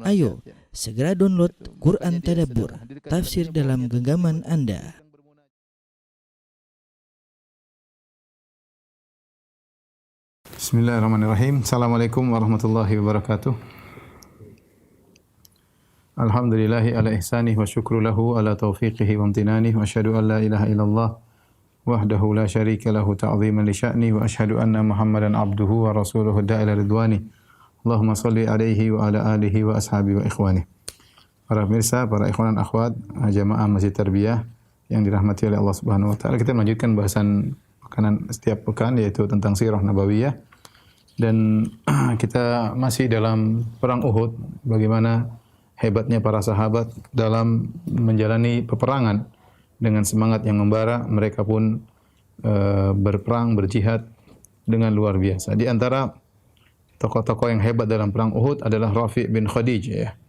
Ayo, segera download Quran Tadabbur, tafsir dalam genggaman Anda. Bismillahirrahmanirrahim. Assalamualaikum warahmatullahi wabarakatuh. Alhamdulillahi ala ihsanih wa syukru lahu ala taufiqihi wa amtinanih wa asyhadu an la ilaha illallah wahdahu la syarika lahu ta'ziman li sya'ni wa asyhadu anna Muhammadan abduhu wa rasuluhu da'ila ridwani. Allahumma salli alaihi wa ala alihi wa ashabi wa ikhwani. Para pemirsa, para ikhwan dan akhwat jamaah Masjid Tarbiyah yang dirahmati oleh Allah Subhanahu wa taala, kita melanjutkan bahasan makanan setiap pekan yaitu tentang sirah nabawiyah. Dan kita masih dalam perang Uhud, bagaimana hebatnya para sahabat dalam menjalani peperangan dengan semangat yang membara. Mereka pun berperang, berjihad dengan luar biasa. Di antara tokoh-tokoh yang hebat dalam perang Uhud adalah Rafi' bin Khadij, ya.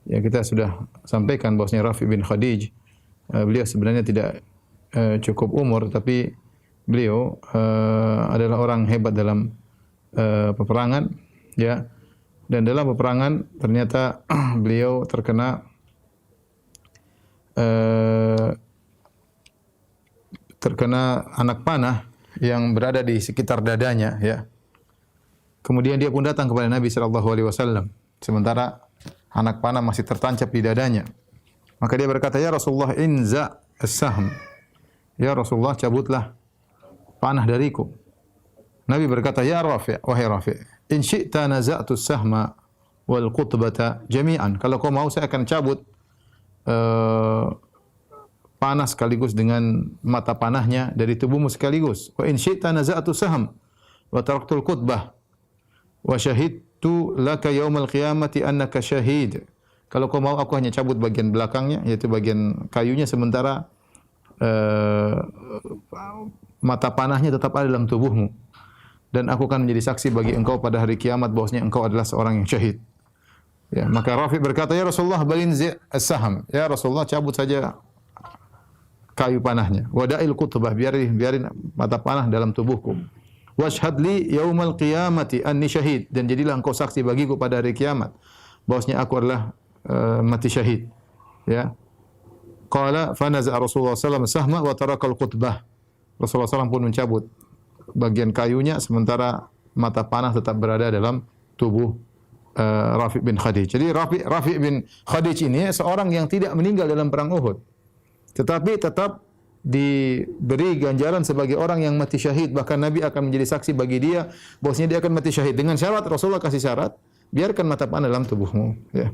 Ya, kita sudah sampaikan bahwasanya Rafi' bin Khadij beliau sebenarnya tidak cukup umur, tapi beliau adalah orang hebat dalam peperangan, ya. Dan dalam peperangan ternyata beliau terkena anak panah yang berada di sekitar dadanya, ya. Kemudian dia pun datang kepada Nabi sallallahu alaihi wasallam sementara anak panah masih tertancap di dadanya. Maka dia berkata, "Ya Rasulullah, inza as-sahm." Ya Rasulullah, cabutlah panah dariku. Nabi berkata, "Ya Rafi', wahai Rafi', in syi'ta naza'tu as-sahma wal qutbata jami'an." Kalau kau mau saya akan cabut panah sekaligus dengan mata panahnya dari tubuhmu sekaligus. Wa in syi'ta naza'tu sahm wa taraktul qutbah wa syahidtu laka yaumal qiyamati annaka syahid. Kalau kau mau aku hanya cabut bagian belakangnya, yaitu bagian kayunya, sementara mata panahnya tetap ada dalam tubuhmu. Dan aku akan menjadi saksi bagi engkau pada hari kiamat bahwasanya engkau adalah seorang yang syahid. Ya, maka Rafi' berkata, "Ya Rasulullah, balin as-saham." Ya Rasulullah, cabut saja kayu panahnya. Wada'il qutbah, biarin mata panah dalam tubuhku. Washhad li yaumal qiyamati anni syahid, dan jadilah engkau saksi bagiku pada hari kiamat bahwasanya aku adalah mati syahid, ya. Qala fa naza'a Rasulullah sallallahu alaihi wasallam sahma wa tarakal qutbah. Rasulullah SAW pun mencabut bagian kayunya sementara mata panah tetap berada dalam tubuh Rafi' bin Khadij. Jadi Rafi' bin Khadij ini seorang yang tidak meninggal dalam perang Uhud, tetapi tetap diberi ganjaran sebagai orang yang mati syahid. Bahkan Nabi akan menjadi saksi bagi dia bahwasanya dia akan mati syahid. Dengan syarat, Rasulullah kasih syarat, biarkan mata panah dalam tubuhmu, ya.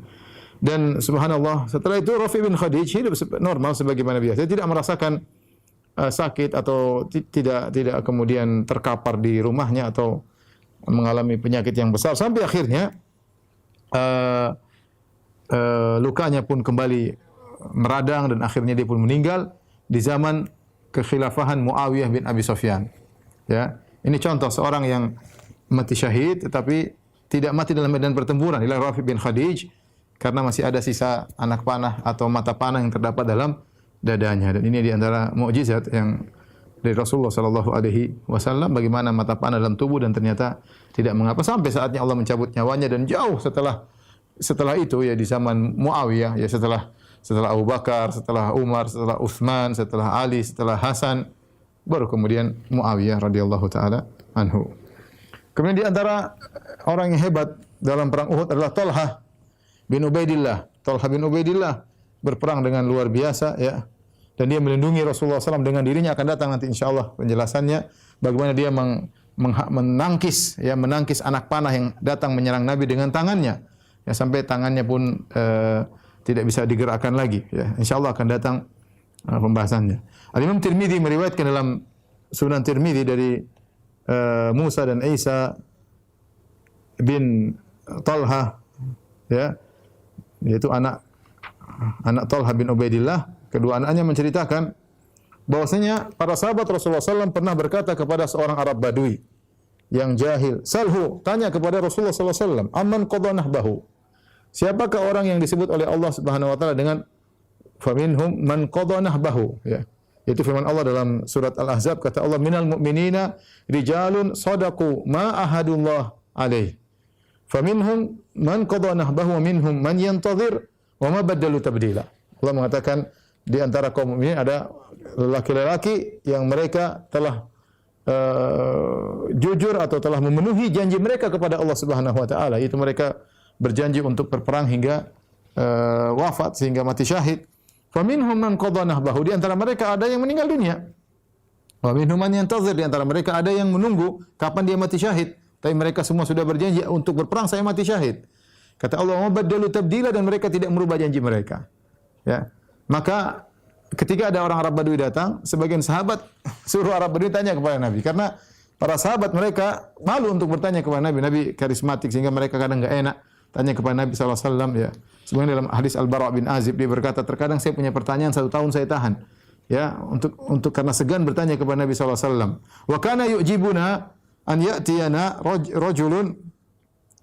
Dan subhanallah, setelah itu Rafi' bin Khadij hidup normal sebagaimana biasa, tidak merasakan sakit atau tidak kemudian terkapar di rumahnya atau mengalami penyakit yang besar, sampai akhirnya lukanya pun kembali meradang dan akhirnya dia pun meninggal di zaman kekhilafahan Muawiyah bin Abi Sufyan. Ya, ini contoh seorang yang mati syahid tetapi tidak mati dalam medan pertempuran, adalah Rafi' bin Khadij, karena masih ada sisa anak panah atau mata panah yang terdapat dalam dadanya. Dan ini di antara mukjizat yang dari Rasulullah sallallahu alaihi wasallam, bagaimana mata panah dalam tubuh dan ternyata tidak mengapa sampai saatnya Allah mencabut nyawanya. Dan jauh setelah itu, ya, di zaman Muawiyah, ya, setelah Abu Bakar, setelah Umar, setelah Utsman, setelah Ali, setelah Hasan, baru kemudian Muawiyah radhiyallahu taala anhu. Kemudian di antara orang yang hebat dalam perang Uhud adalah Talha bin Ubaidillah. Talha bin Ubaidillah berperang dengan luar biasa, ya. Dan dia melindungi Rasulullah SAW dengan dirinya. Akan datang nanti insyaallah penjelasannya bagaimana dia menangkis anak panah yang datang menyerang Nabi dengan tangannya, ya, sampai tangannya pun tidak bisa digerakkan lagi, ya. Insyaallah akan datang pembahasannya. Al-Imam Tirmidzi meriwayatkan dalam Sunan Tirmidzi dari Musa dan Isa bin Talha, ya, yaitu anak Talha bin Ubaidillah. Kedua anaknya menceritakan bahwasanya para sahabat Rasulullah SAW pernah berkata kepada seorang Arab Badui yang jahil, "Salhu, tanya kepada Rasulullah SAW, amman qadha nahbahu." Siapakah orang yang disebut oleh Allah Subhanahu wa taala dengan faminhum man qadha nahbahu, ya. Itu firman Allah dalam surat Al-Ahzab, kata Allah, "Minal mu'minina rijalun shadaqu ma ahadullah alaih. Faminhum man qada nahbahu wa minhum man yantazir wa ma badalu tabdila. Allah mengatakan di antara kaum mukminin ada lelaki-lelaki yang mereka telah jujur atau telah memenuhi janji mereka kepada Allah Subhanahu wa taala, itu mereka berjanji untuk berperang hingga wafat sehingga mati syahid. Faminhum man qada nahbahu, di antara mereka ada yang meninggal dunia. Wa minhum man yantazir, di antara mereka ada yang menunggu kapan dia mati syahid. Tapi mereka semua sudah berjanji untuk berperang saya mati syahid. Kata Allah, "Wa badalu tabdila," dan mereka tidak merubah janji mereka. Ya. Maka ketika ada orang Arab Badui datang, sebagian sahabat suruh Arab Badui tanya kepada Nabi, karena para sahabat mereka malu untuk bertanya kepada Nabi. Nabi karismatik sehingga mereka kadang enggak enak tanya kepada Nabi sallallahu alaihi wasallam, ya. Sebenarnya dalam hadis Al-Bara' bin Azib dia berkata, terkadang saya punya pertanyaan 1 tahun saya tahan. Ya, untuk karena segan bertanya kepada Nabi sallallahu alaihi wasallam. Wa kana yu'jibuna an ya'tiyana rajulun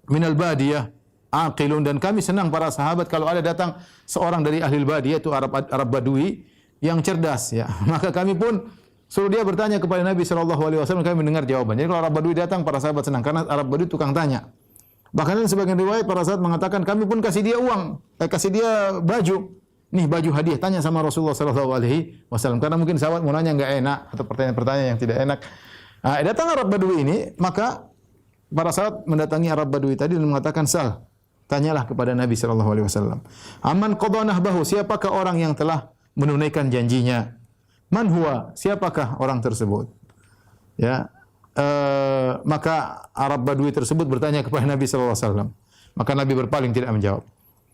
minal badiyah aqilun, dan kami senang para sahabat kalau ada datang seorang dari ahli badiyah, itu Arab Badui yang cerdas, ya. Maka kami pun suruh dia bertanya kepada Nabi sallallahu alaihi wasallam, kami mendengar jawabannya. Jadi kalau Arab Badui datang para sahabat senang karena Arab Badui tukang tanya. Bahkan sebagian riwayat para sahabat mengatakan kami pun kasih dia uang, kasih dia baju. Nih baju hadiah, tanya sama Rasulullah sallallahu alaihi wasallam, karena mungkin sahabat mau nanya enggak enak atau pertanyaan-pertanyaan yang tidak enak. Datang Arab Badui ini, maka para sahabat mendatangi Arab Badui tadi dan mengatakan, "Sal, tanyalah kepada Nabi sallallahu alaihi wasallam. Aman qada nahbahu, siapakah orang yang telah menunaikan janjinya? Man huwa, siapakah orang tersebut?" Ya. Maka Arab Badui tersebut bertanya kepada Nabi sallallahu alaihi wasallam. Maka Nabi berpaling tidak menjawab.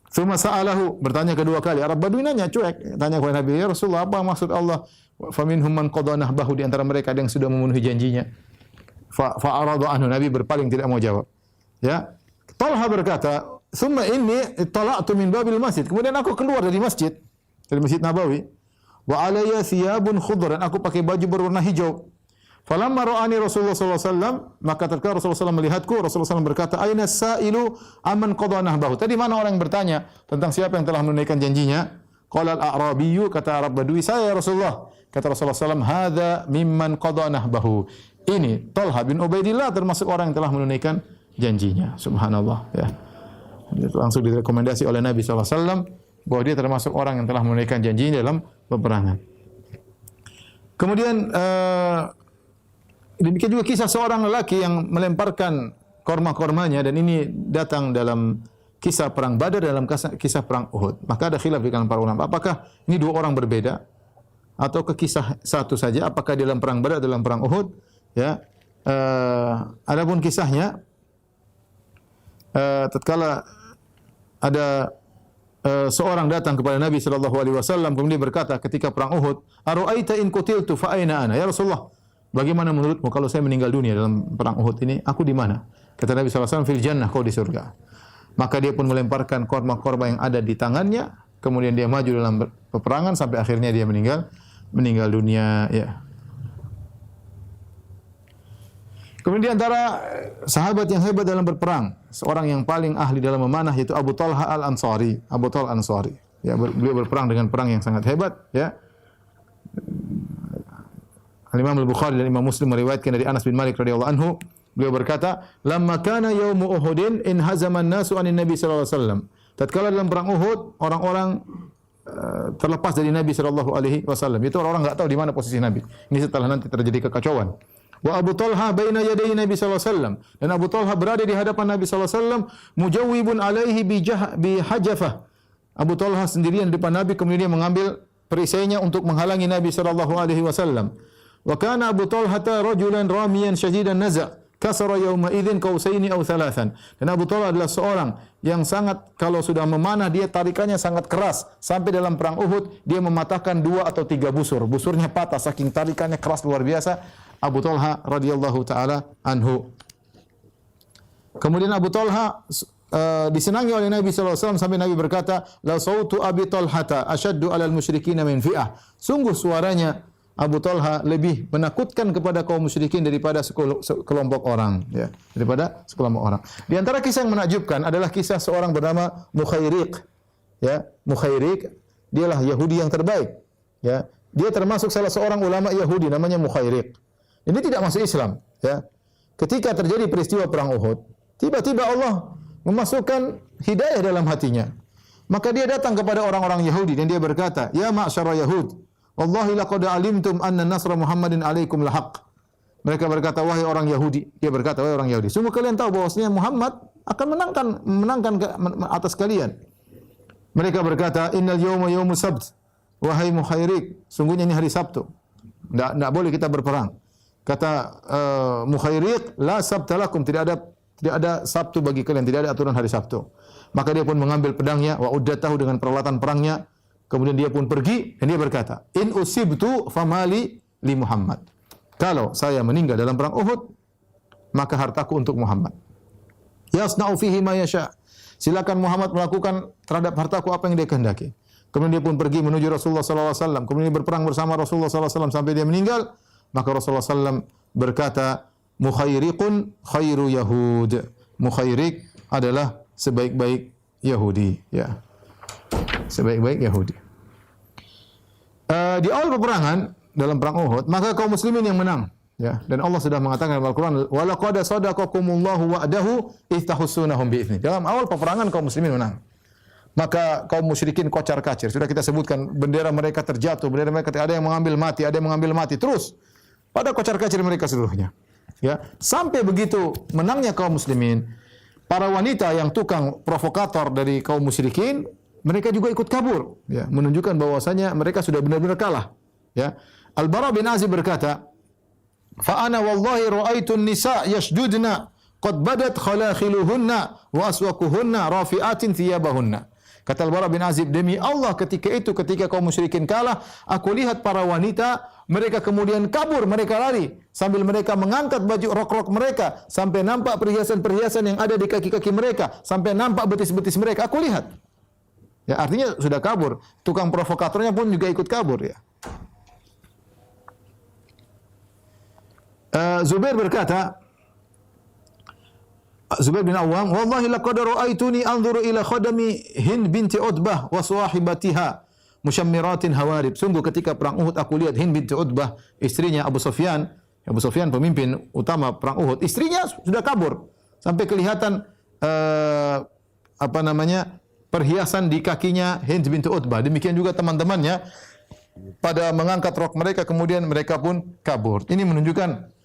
Tsumma sa'alahu, bertanya kedua kali. Arab Badui nanya cuek, tanya kepada Nabi, "Ya Rasulullah, apa maksud Allah? Faminhum man qada nahbahu, di antara mereka ada yang sudah memenuhi janjinya." Fa'arada anhu, Nabi berpaling tidak mau jawab. Ya. Talha berkata, "Tsumma inni ittala'tu min babil masjid." Kemudian aku keluar dari masjid Nabawi. "Wa alayya thiyabun khudr," dan aku pakai baju berwarna hijau. Falamma ra'ani Rasulullah sallallahu alaihi wasallam, maka tatkala Rasulullah SAW melihatku, Rasulullah SAW berkata, "Aina sa'ilu amman qada nahbahu?" Tadi mana orang yang bertanya tentang siapa yang telah menunaikan janjinya? Qala al-a'rabiyyu, kata Arab Badui, "Saya ya Rasulullah." Kata Rasulullah SAW, "Hadza mimman qada nahbahu." Ini Talha bin Ubaidillah termasuk orang yang telah menunaikan janjinya. Subhanallah, ya. Itu langsung direkomendasi oleh Nabi sallallahu alaihi wasallam bahwa dia termasuk orang yang telah menunaikan janjinya dalam peperangan. Kemudian demikian juga kisah seorang lelaki yang melemparkan korma-kormanya, dan ini datang dalam kisah perang Badar, dalam kisah perang Uhud. Maka ada khilaf di kalangan para ulama, apakah ini dua orang berbeda atau ke kisah satu saja, apakah dalam perang Badar atau dalam perang Uhud, ya. Adapun kisahnya tatkala ada seorang datang kepada Nabi sallallahu alaihi wasallam kemudian berkata ketika perang Uhud, "Ara'aita in qutiltu fa aina ana?" Ya Rasulullah, bagaimana menurutmu kalau saya meninggal dunia dalam perang Uhud ini, aku di mana? Kata Nabi sallallahu alaihi wasallam, "Fil jannah," kau di surga. Maka dia pun melemparkan korma-korma yang ada di tangannya, kemudian dia maju dalam peperangan sampai akhirnya dia meninggal dunia, ya. Kemudian di antara sahabat yang hebat dalam berperang, seorang yang paling ahli dalam memanah yaitu Abu Talha Al-Ansari. Abu Talha Al-Ansari. Ya, beliau berperang dengan perang yang sangat hebat, ya. Al-Imam Al-Bukhari dan Imam Muslim meriwayatkan dari Anas bin Malik radhiyallahu anhu, beliau berkata, "Lamma kana yaumu Uhudin in hazama an-nasu anin Nabi sallallahu alaihi wasallam." Tatkala dalam perang Uhud, orang-orang terlepas dari Nabi sallallahu alaihi wasallam. Itu orang-orang enggak tahu di mana posisi Nabi. Ini setelah nanti terjadi kekacauan. Wa Abu Talha baina yaday Nabi sallallahu alaihi wasallam. Dan Abu Talha berada di hadapan Nabi sallallahu alaihi wasallam, mujawwibun alaihi bi hajafah. Abu Talha sendirian di depan Nabi, kemudian dia mengambil perisainya untuk menghalangi Nabi sallallahu alaihi wasallam. Wa kana Abu Talha rajulan ramiyan syadidan naza' kasara yawma idzin qausaini aw thalathan. Dan Abu Talha adalah seorang yang sangat, kalau sudah memanah dia tarikannya sangat keras, sampai dalam perang Uhud dia mematahkan 2 atau 3 busur. Busurnya patah saking tarikannya keras luar biasa Abu Talha radhiyallahu taala anhu. Kemudian Abu Talha disenangi oleh Nabi sallallahu alaihi wasallam sampai Nabi berkata, "La sautu Abi Talhata asyaddu 'alal musyrikin min fi'ah." Sungguh suaranya Abu Talha lebih menakutkan kepada kaum musyrikin daripada sekelompok orang, ya, daripada sekelompok orang. Di antara kisah yang menakjubkan adalah kisah seorang bernama Mukhairiq, ya. Mukhairiq dialah Yahudi yang terbaik, ya. Dia termasuk salah seorang ulama Yahudi namanya Mukhairiq. Ini tidak masuk Islam, ya. Ketika terjadi peristiwa perang Uhud, tiba-tiba Allah memasukkan hidayah dalam hatinya. Maka dia datang kepada orang-orang Yahudi dan dia berkata, "Ya ma'syara Yahud, wallahi laqad alimtum anna nasra Muhammadin alaikum lahaq." Mereka berkata, wahai orang Yahudi, dia berkata, wahai orang Yahudi, sungguh kalian tahu bahwasanya Muhammad akan menangkan atas kalian. Mereka berkata, innal yawma yawmus sabt, wahai Mukhairik, sungguhnya ini hari Sabtu. Tidak boleh kita berperang. Kata Mukhairik, la sabta lakum, tidak ada Sabtu bagi kalian, tidak ada aturan hari Sabtu. Maka dia pun mengambil pedangnya, wa uddatahu dengan peralatan perangnya, kemudian dia pun pergi dan dia berkata, in usibtu famali li Muhammad. Kalau saya meninggal dalam perang Uhud, maka hartaku untuk Muhammad. Yasna'u fihi ma yasha. Silakan Muhammad melakukan terhadap hartaku apa yang dia kehendaki. Kemudian dia pun pergi menuju Rasulullah sallallahu alaihi wasallam. Kemudian dia berperang bersama Rasulullah sallallahu alaihi wasallam sampai dia meninggal. Maka Rasulullah sallallahu berkata, "Mukhairiqun khairu Yahud." Mukhairik adalah sebaik-baik Yahudi, ya. Sebaik-baik Yahudi. Di awal peperangan dalam perang Uhud, maka kaum muslimin yang menang, ya. Dan Allah sudah mengatakan dalam Al-Qur'an, "Wa laqad sadaqakumullahu wa'dahu id tahussunahum bi'idznih." Dalam awal peperangan kaum muslimin menang. Maka kaum musyrikin kocar-kacir. Sudah kita sebutkan, bendera mereka terjatuh, bendera mereka ada yang mengambil mati, ada yang mengambil mati terus. Pada kocar-kacir mereka seluruhnya. Ya, sampai begitu menangnya kaum muslimin, para wanita yang tukang provokator dari kaum musyrikin, mereka juga ikut kabur, ya, menunjukkan bahwasanya mereka sudah benar-benar kalah, ya. Al-Bara bin Azib berkata, "Fa ana wallahi ra'aitu an-nisa yashdudna qad badat khalakhiluhunna wa aswaquhunna rafi'atin thiyabahunna." Kata Al-Bara bin Azib, demi Allah ketika kaum musyrikin kalah, aku lihat para wanita, mereka kemudian kabur, mereka lari sambil mereka mengangkat baju rok-rok mereka sampai nampak perhiasan-perhiasan yang ada di kaki-kaki mereka, sampai nampak betis-betis mereka. Aku lihat. Ya, artinya sudah kabur. Tukang provokatornya pun juga ikut kabur, ya. Zubair berkata, Zubair bin Awam, wallahi laqad ra'aituni anzuru ila khadami Hind binti Utbah wa sahibatiha musyammiratin hawarib. Sungguh ketika perang Uhud aku lihat Hind binti Utbah, istrinya Abu Sufyan. Abu Sufyan pemimpin utama perang Uhud. Istrinya sudah kabur sampai kelihatan perhiasan di kakinya Hind binti Utbah. Demikian juga teman-temannya pada mengangkat rok mereka, kemudian mereka pun kabur. Ini menunjukkan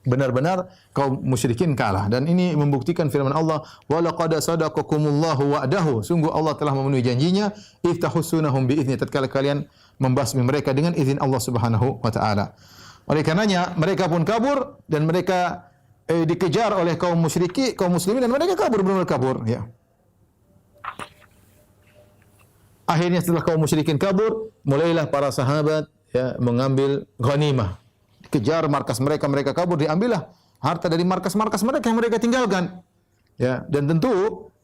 benar-benar kaum musyrikin kalah, dan ini membuktikan firman Allah, wa laqad sadaqakumullahu wa'dahu. Sungguh Allah telah memenuhi janjinya, iftahussunahum bi'idznih, tatkala kalian membasmi mereka dengan izin Allah Subhanahu wa taala. Oleh karenanya mereka pun kabur dan mereka dikejar oleh kaum muslimin, dan mereka kabur, benar-benar kabur, ya. Akhirnya setelah kaum musyrikin kabur, mulailah para sahabat, ya, mengambil ghanimah. Kejar markas mereka, mereka kabur, diambillah harta dari markas-markas mereka yang mereka tinggalkan. Ya, dan tentu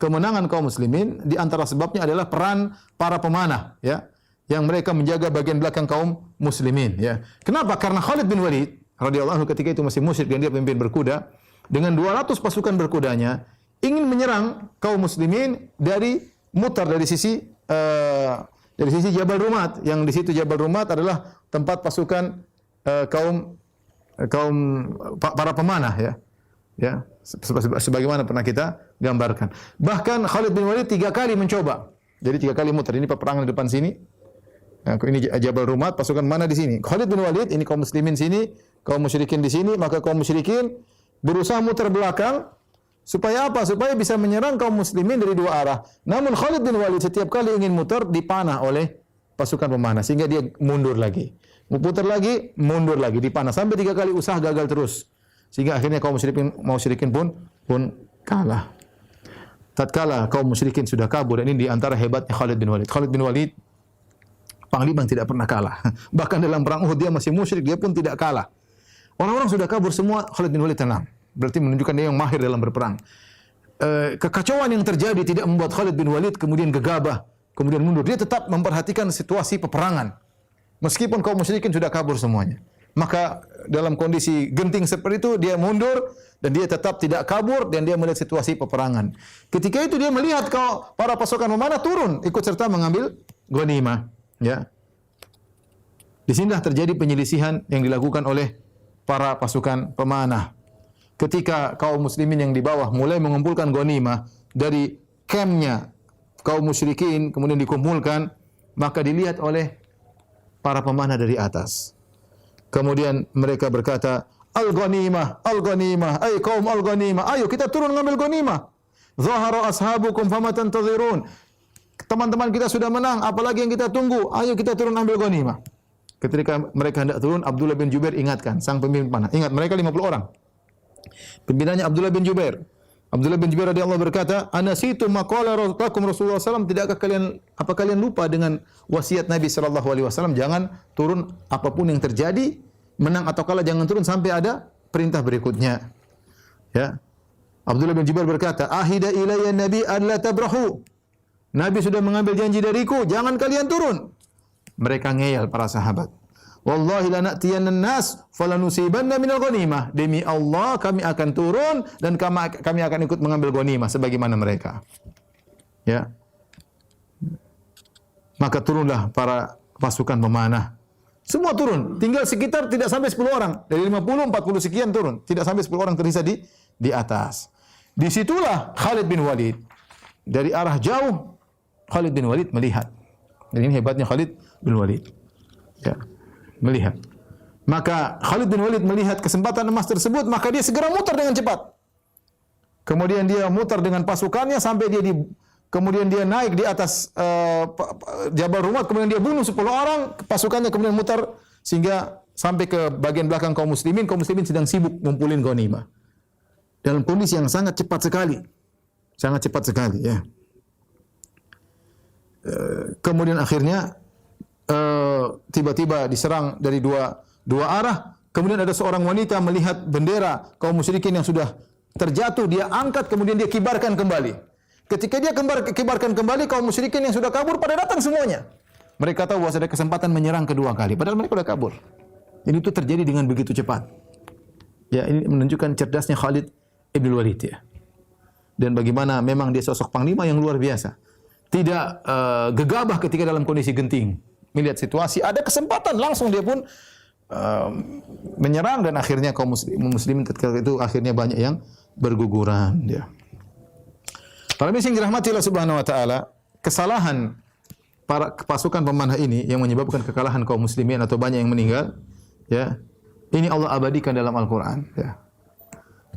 kemenangan kaum muslimin di antara sebabnya adalah peran para pemanah, ya, yang mereka menjaga bagian belakang kaum muslimin, ya. Kenapa? Karena Khalid bin Walid radhiyallahu anhu ketika itu masih musyrik dan dia pemimpin berkuda, dengan 200 pasukan berkudanya ingin menyerang kaum muslimin mutar dari sisi Jabal Rumat, yang di situ Jabal Rumat adalah tempat pasukan para pemanah, ya, sebagaimana pernah kita gambarkan. Bahkan Khalid bin Walid 3 kali mencoba, jadi 3 kali muter. Ini peperangan di depan sini, ya, ini Jabal Rumat, pasukan mana di sini. Khalid bin Walid, ini kaum muslimin sini, kaum musyrikin di sini. Maka kaum musyrikin berusaha muter belakang supaya apa? Supaya bisa menyerang kaum muslimin dari 2 arah. Namun Khalid bin Walid setiap kali ingin muter dipanah oleh pasukan pemanah, sehingga dia mundur lagi. Putar lagi, mundur lagi, dipanah sampai 3 kali usaha gagal terus. Sehingga akhirnya kaum musyrikin pun kalah. Tatkala kaum musyrikin sudah kabur, dan ini di antara hebatnya Khalid bin Walid. Khalid bin Walid panglima yang tidak pernah kalah. Bahkan dalam perang Uhud dia masih musyrik, dia pun tidak kalah. Orang-orang sudah kabur semua, Khalid bin Walid tenang. Berarti menunjukkan dia yang mahir dalam berperang. Kekacauan yang terjadi tidak membuat Khalid bin Walid kemudian gegabah, kemudian mundur. Dia tetap memperhatikan situasi peperangan. Meskipun kaum musyrikin sudah kabur semuanya. Maka dalam kondisi genting seperti itu dia mundur dan dia tetap tidak kabur, dan dia melihat situasi peperangan. Ketika itu dia melihat kalau para pasukan pemanah turun ikut serta mengambil ghanimah, ya. Di sinilah terjadi penyelisihan yang dilakukan oleh para pasukan pemanah. Ketika kaum muslimin yang di bawah mulai mengumpulkan ghanimah, dari kampnya kaum musyrikin kemudian dikumpulkan, maka dilihat oleh para pemanah dari atas. Kemudian mereka berkata, "Al-ghanimah, al-ghanimah, ay kaum al-ghanimah, ayo kita turun ngambil ghanimah. Zahara ashabukum fama tantazirun." Teman-teman kita sudah menang, apalagi yang kita tunggu? Ayo kita turun ambil ghanimah. Ketika mereka hendak turun, Abdullah bin Jubair ingatkan sang pemimpin panah. Ingat, mereka 50 orang. Pimpinannya Abdullah bin Jubair. Abdullah bin Jubair radhiyallahu berkata, "Anasitu maqala Rasulullah sallallahu tidakkah kalian lupa dengan wasiat Nabi sallallahu alaihi wasallam, jangan turun apapun yang terjadi, menang atau kalah jangan turun sampai ada perintah berikutnya." Ya. Abdullah bin Jubair berkata, "Ahida ilayya Nabi an la tabrahu." Nabi sudah mengambil janji dariku, jangan kalian turun. Mereka ngeyel para sahabat. Wallahi lanatiyanna nas falanusibanna minal ghanimah. Demi Allah kami akan turun dan kami akan ikut mengambil ghanimah sebagaimana mereka. Ya. Maka turunlah para pasukan pemanah. Semua turun, tinggal sekitar tidak sampai 10 orang. Dari 50, 40 sekian turun. Tidak sampai 10 orang tersisa di atas. Disitulah Khalid bin Walid. Dari arah jauh, Khalid bin Walid melihat. Dan ini hebatnya Khalid bin Walid. Ya, melihat. Maka Khalid bin Walid melihat kesempatan emas tersebut, maka dia segera mutar dengan cepat. Kemudian dia mutar dengan pasukannya sampai kemudian dia naik di atas Jabal Rumat, kemudian dia bunuh 10 orang, pasukannya kemudian mutar sehingga sampai ke bagian belakang kaum muslimin sedang sibuk ngumpulin ghanimah. Dalam kondisi yang sangat cepat sekali. Sangat cepat sekali, ya. Kemudian akhirnya tiba-tiba diserang dari dua arah. Kemudian ada seorang wanita melihat bendera kaum musyrikin yang sudah terjatuh, dia angkat kemudian dia kibarkan kembali. Ketika dia kibarkan kembali, kaum musyrikin yang sudah kabur pada datang semuanya. Mereka tahu bahwa ada kesempatan menyerang kedua kali, padahal mereka sudah kabur. Jadi itu terjadi dengan begitu cepat. Ya, ini menunjukkan cerdasnya Khalid ibn Walid, ya. Dan bagaimana memang dia sosok panglima yang luar biasa. Tidak gegabah ketika dalam kondisi genting. Melihat situasi, ada kesempatan, langsung dia pun menyerang dan akhirnya kaum muslimin ketika itu akhirnya banyak yang berguguran. Ya. Para muslimin dirahmati Allah Subhanahu wa taala, kesalahan para pasukan pemanah ini yang menyebabkan kekalahan kaum muslimin atau banyak yang meninggal, ya. Ini Allah abadikan dalam Al-Qur'an, ya.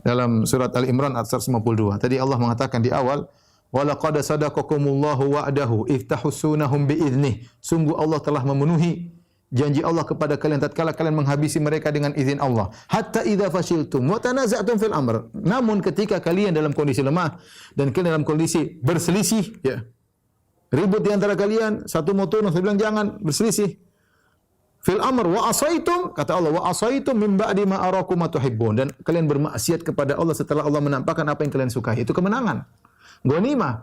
Dalam surat Al-Imran ayat 152. Tadi Allah mengatakan di awal, "Walaqad sadaqakumullahu wa'dahu iftahussunahum bi'idnih." Sungguh Allah telah memenuhi janji Allah kepada kalian tatkala kalian menghabisi mereka dengan izin Allah. Hatta idza fashiltum wa tanaza'tum fil amr. Namun ketika kalian dalam kondisi lemah dan kalian dalam kondisi berselisih, ya. Ribut di antara kalian, satu mau turun, satu bilang jangan, berselisih. Fil amr wa asaitum, kata Allah, wa asaitum min ba'di ma arakum ma tuhibbun, dan kalian bermaksiat kepada Allah setelah Allah menampakkan apa yang kalian sukai. Itu kemenangan. Ghanimah.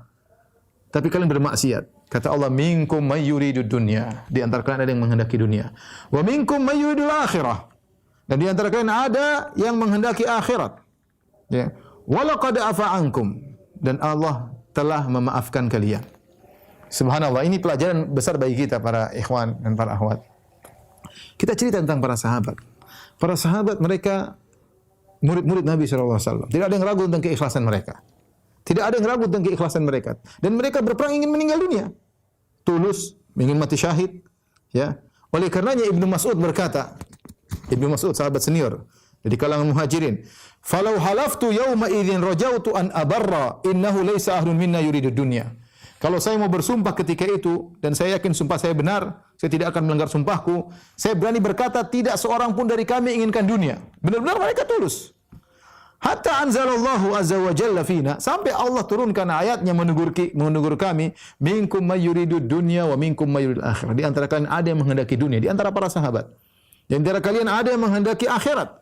Tapi kalian bermaksiat. Kata Allah, minkum may yuridud dunya. Di antara kalian ada yang menghendaki dunia. Wa minkum may yuridul akhirah. Dan di antara kalian ada yang menghendaki akhirat. Ya. Wa laqad afa ankum. Dan Allah telah memaafkan kalian. Subhanallah, ini pelajaran besar bagi kita para ikhwan dan para akhwat. Kita cerita tentang para sahabat. Para sahabat mereka murid-murid Nabi SAW. Tidak ada yang ragu tentang keikhlasan mereka. Tidak ada yang ragu tentang keikhlasan mereka. Dan mereka berperang ingin meninggal dunia. Tulus, ingin mati syahid. Ya. Oleh karenanya Ibnu Mas'ud berkata, Ibnu Mas'ud sahabat senior dari kalangan muhajirin, "Falau halaftu yawma idzin rajautu an abarra innahu laysa ahlun minna yuridud dunya." Kalau saya mau bersumpah ketika itu dan saya yakin sumpah saya benar, saya tidak akan melanggar sumpahku, saya berani berkata tidak seorang pun dari kami inginkan dunia. Benar-benar mereka tulus. Hatta anzalallahu azza wa jalla fina, sampai Allah turunkan ayatnya menegur kami, minkum may yuridud dunya wa minkum may yuridul akhirah. Di antara kalian ada yang menghendaki dunia, di antara para sahabat. Di antara kalian ada yang menghendaki akhirat.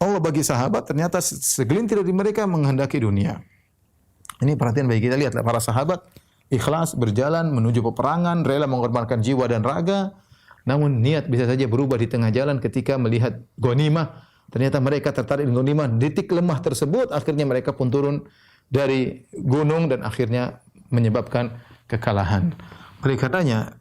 Allah bagi sahabat ternyata segelintir dari mereka menghendaki dunia. Ini perhatian bagi kita, lihatlah para sahabat ikhlas berjalan menuju peperangan, rela mengorbankan jiwa dan raga. Namun niat bisa saja berubah di tengah jalan ketika melihat ghanimah. Ternyata mereka tertarik dengan ghanimah. Detik lemah tersebut akhirnya mereka pun turun dari gunung dan akhirnya menyebabkan kekalahan. Oleh karenanya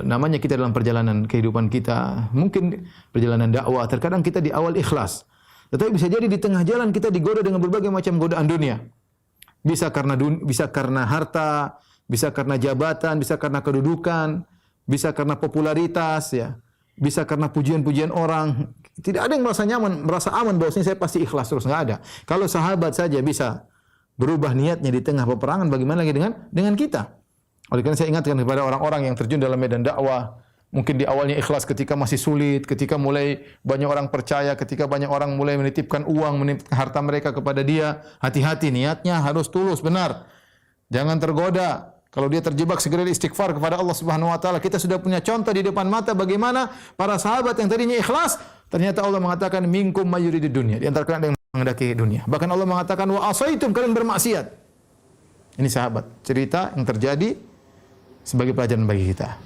namanya kita dalam perjalanan kehidupan kita, mungkin perjalanan dakwah, terkadang kita di awal ikhlas. Tetapi bisa jadi di tengah jalan kita digoda dengan berbagai macam godaan dunia. bisa karena harta, bisa karena jabatan, bisa karena kedudukan, bisa karena popularitas, ya, bisa karena pujian-pujian orang. Tidak ada yang merasa nyaman, merasa aman bahwasanya saya pasti ikhlas terus, enggak ada. Kalau sahabat saja bisa berubah niatnya di tengah peperangan, bagaimana lagi dengan kita? Oleh karena saya ingatkan kepada orang-orang yang terjun dalam medan dakwah, mungkin di awalnya ikhlas ketika masih sulit, ketika mulai banyak orang percaya, ketika banyak orang mulai menitipkan uang, menitipkan harta mereka kepada dia, hati-hati, niatnya harus tulus, benar. Jangan tergoda. Kalau dia terjebak, segera istighfar kepada Allah Subhanahu wa taala. Kita sudah punya contoh di depan mata bagaimana para sahabat yang tadinya ikhlas, ternyata Allah mengatakan minkum mayyuridu dunya. Di antara kalian ada yang menghendaki dunia. Bahkan Allah mengatakan wa asaitum, kalian bermaksiat. Ini sahabat, cerita yang terjadi sebagai pelajaran bagi kita.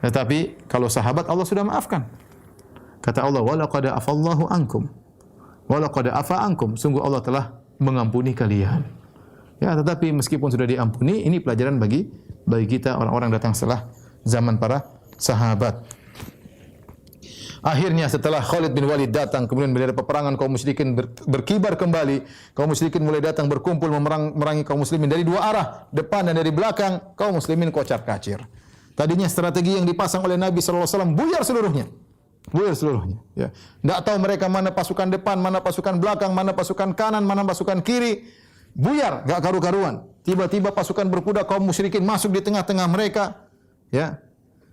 Tetapi kalau sahabat Allah sudah maafkan. Kata Allah, wa laqad afallahu ankum. Wa laqad afa ankum. Sungguh Allah telah mengampuni kalian. Ya, tetapi meskipun sudah diampuni, ini pelajaran bagi kita orang-orang datang setelah zaman para sahabat. Akhirnya setelah Khalid bin Walid datang, kemudian melihat peperangan kaum musyrikin berkibar kembali, kaum musyrikin mulai datang berkumpul memerangi kaum muslimin dari dua arah, depan dan dari belakang, kaum muslimin kocar-kacir. Tadinya strategi yang dipasang oleh Nabi sallallahu alaihi wasallam buyar seluruhnya. Buyar seluruhnya, ya. Enggak tahu mereka mana pasukan depan, mana pasukan belakang, mana pasukan kanan, mana pasukan kiri. Buyar, enggak karu-karuan. Tiba-tiba pasukan berkuda kaum musyrikin masuk di tengah-tengah mereka, ya.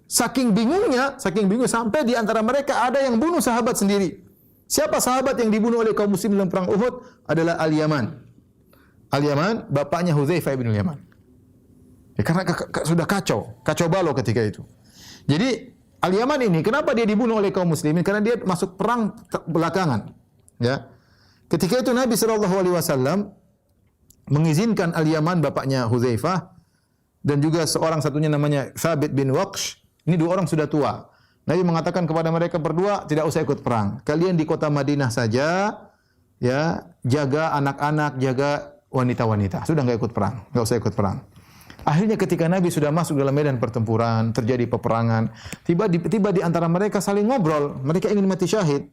Saking bingungnya sampai di antara mereka ada yang bunuh sahabat sendiri. Siapa sahabat yang dibunuh oleh kaum muslimin dalam perang Uhud? Adalah Al-Yaman. Al-Yaman, bapaknya Hudzaifah bin Al-Yaman. Ya, karena sudah kacau balau ketika itu. Jadi Al-Yaman ini kenapa dia dibunuh oleh kaum muslimin? Karena dia masuk perang belakangan. Ya. Ketika itu Nabi sallallahu alaihi wasallam mengizinkan Al-Yaman bapaknya Hudzaifah dan juga seorang satunya namanya Thabit bin Waqsh. Ini dua orang sudah tua. Nabi mengatakan kepada mereka berdua, tidak usah ikut perang. Kalian di kota Madinah saja, ya, jaga anak-anak, jaga wanita-wanita. Sudah enggak ikut perang, enggak usah ikut perang. Akhirnya ketika Nabi sudah masuk dalam medan pertempuran, terjadi peperangan, tiba di antara mereka saling ngobrol, mereka ingin mati syahid.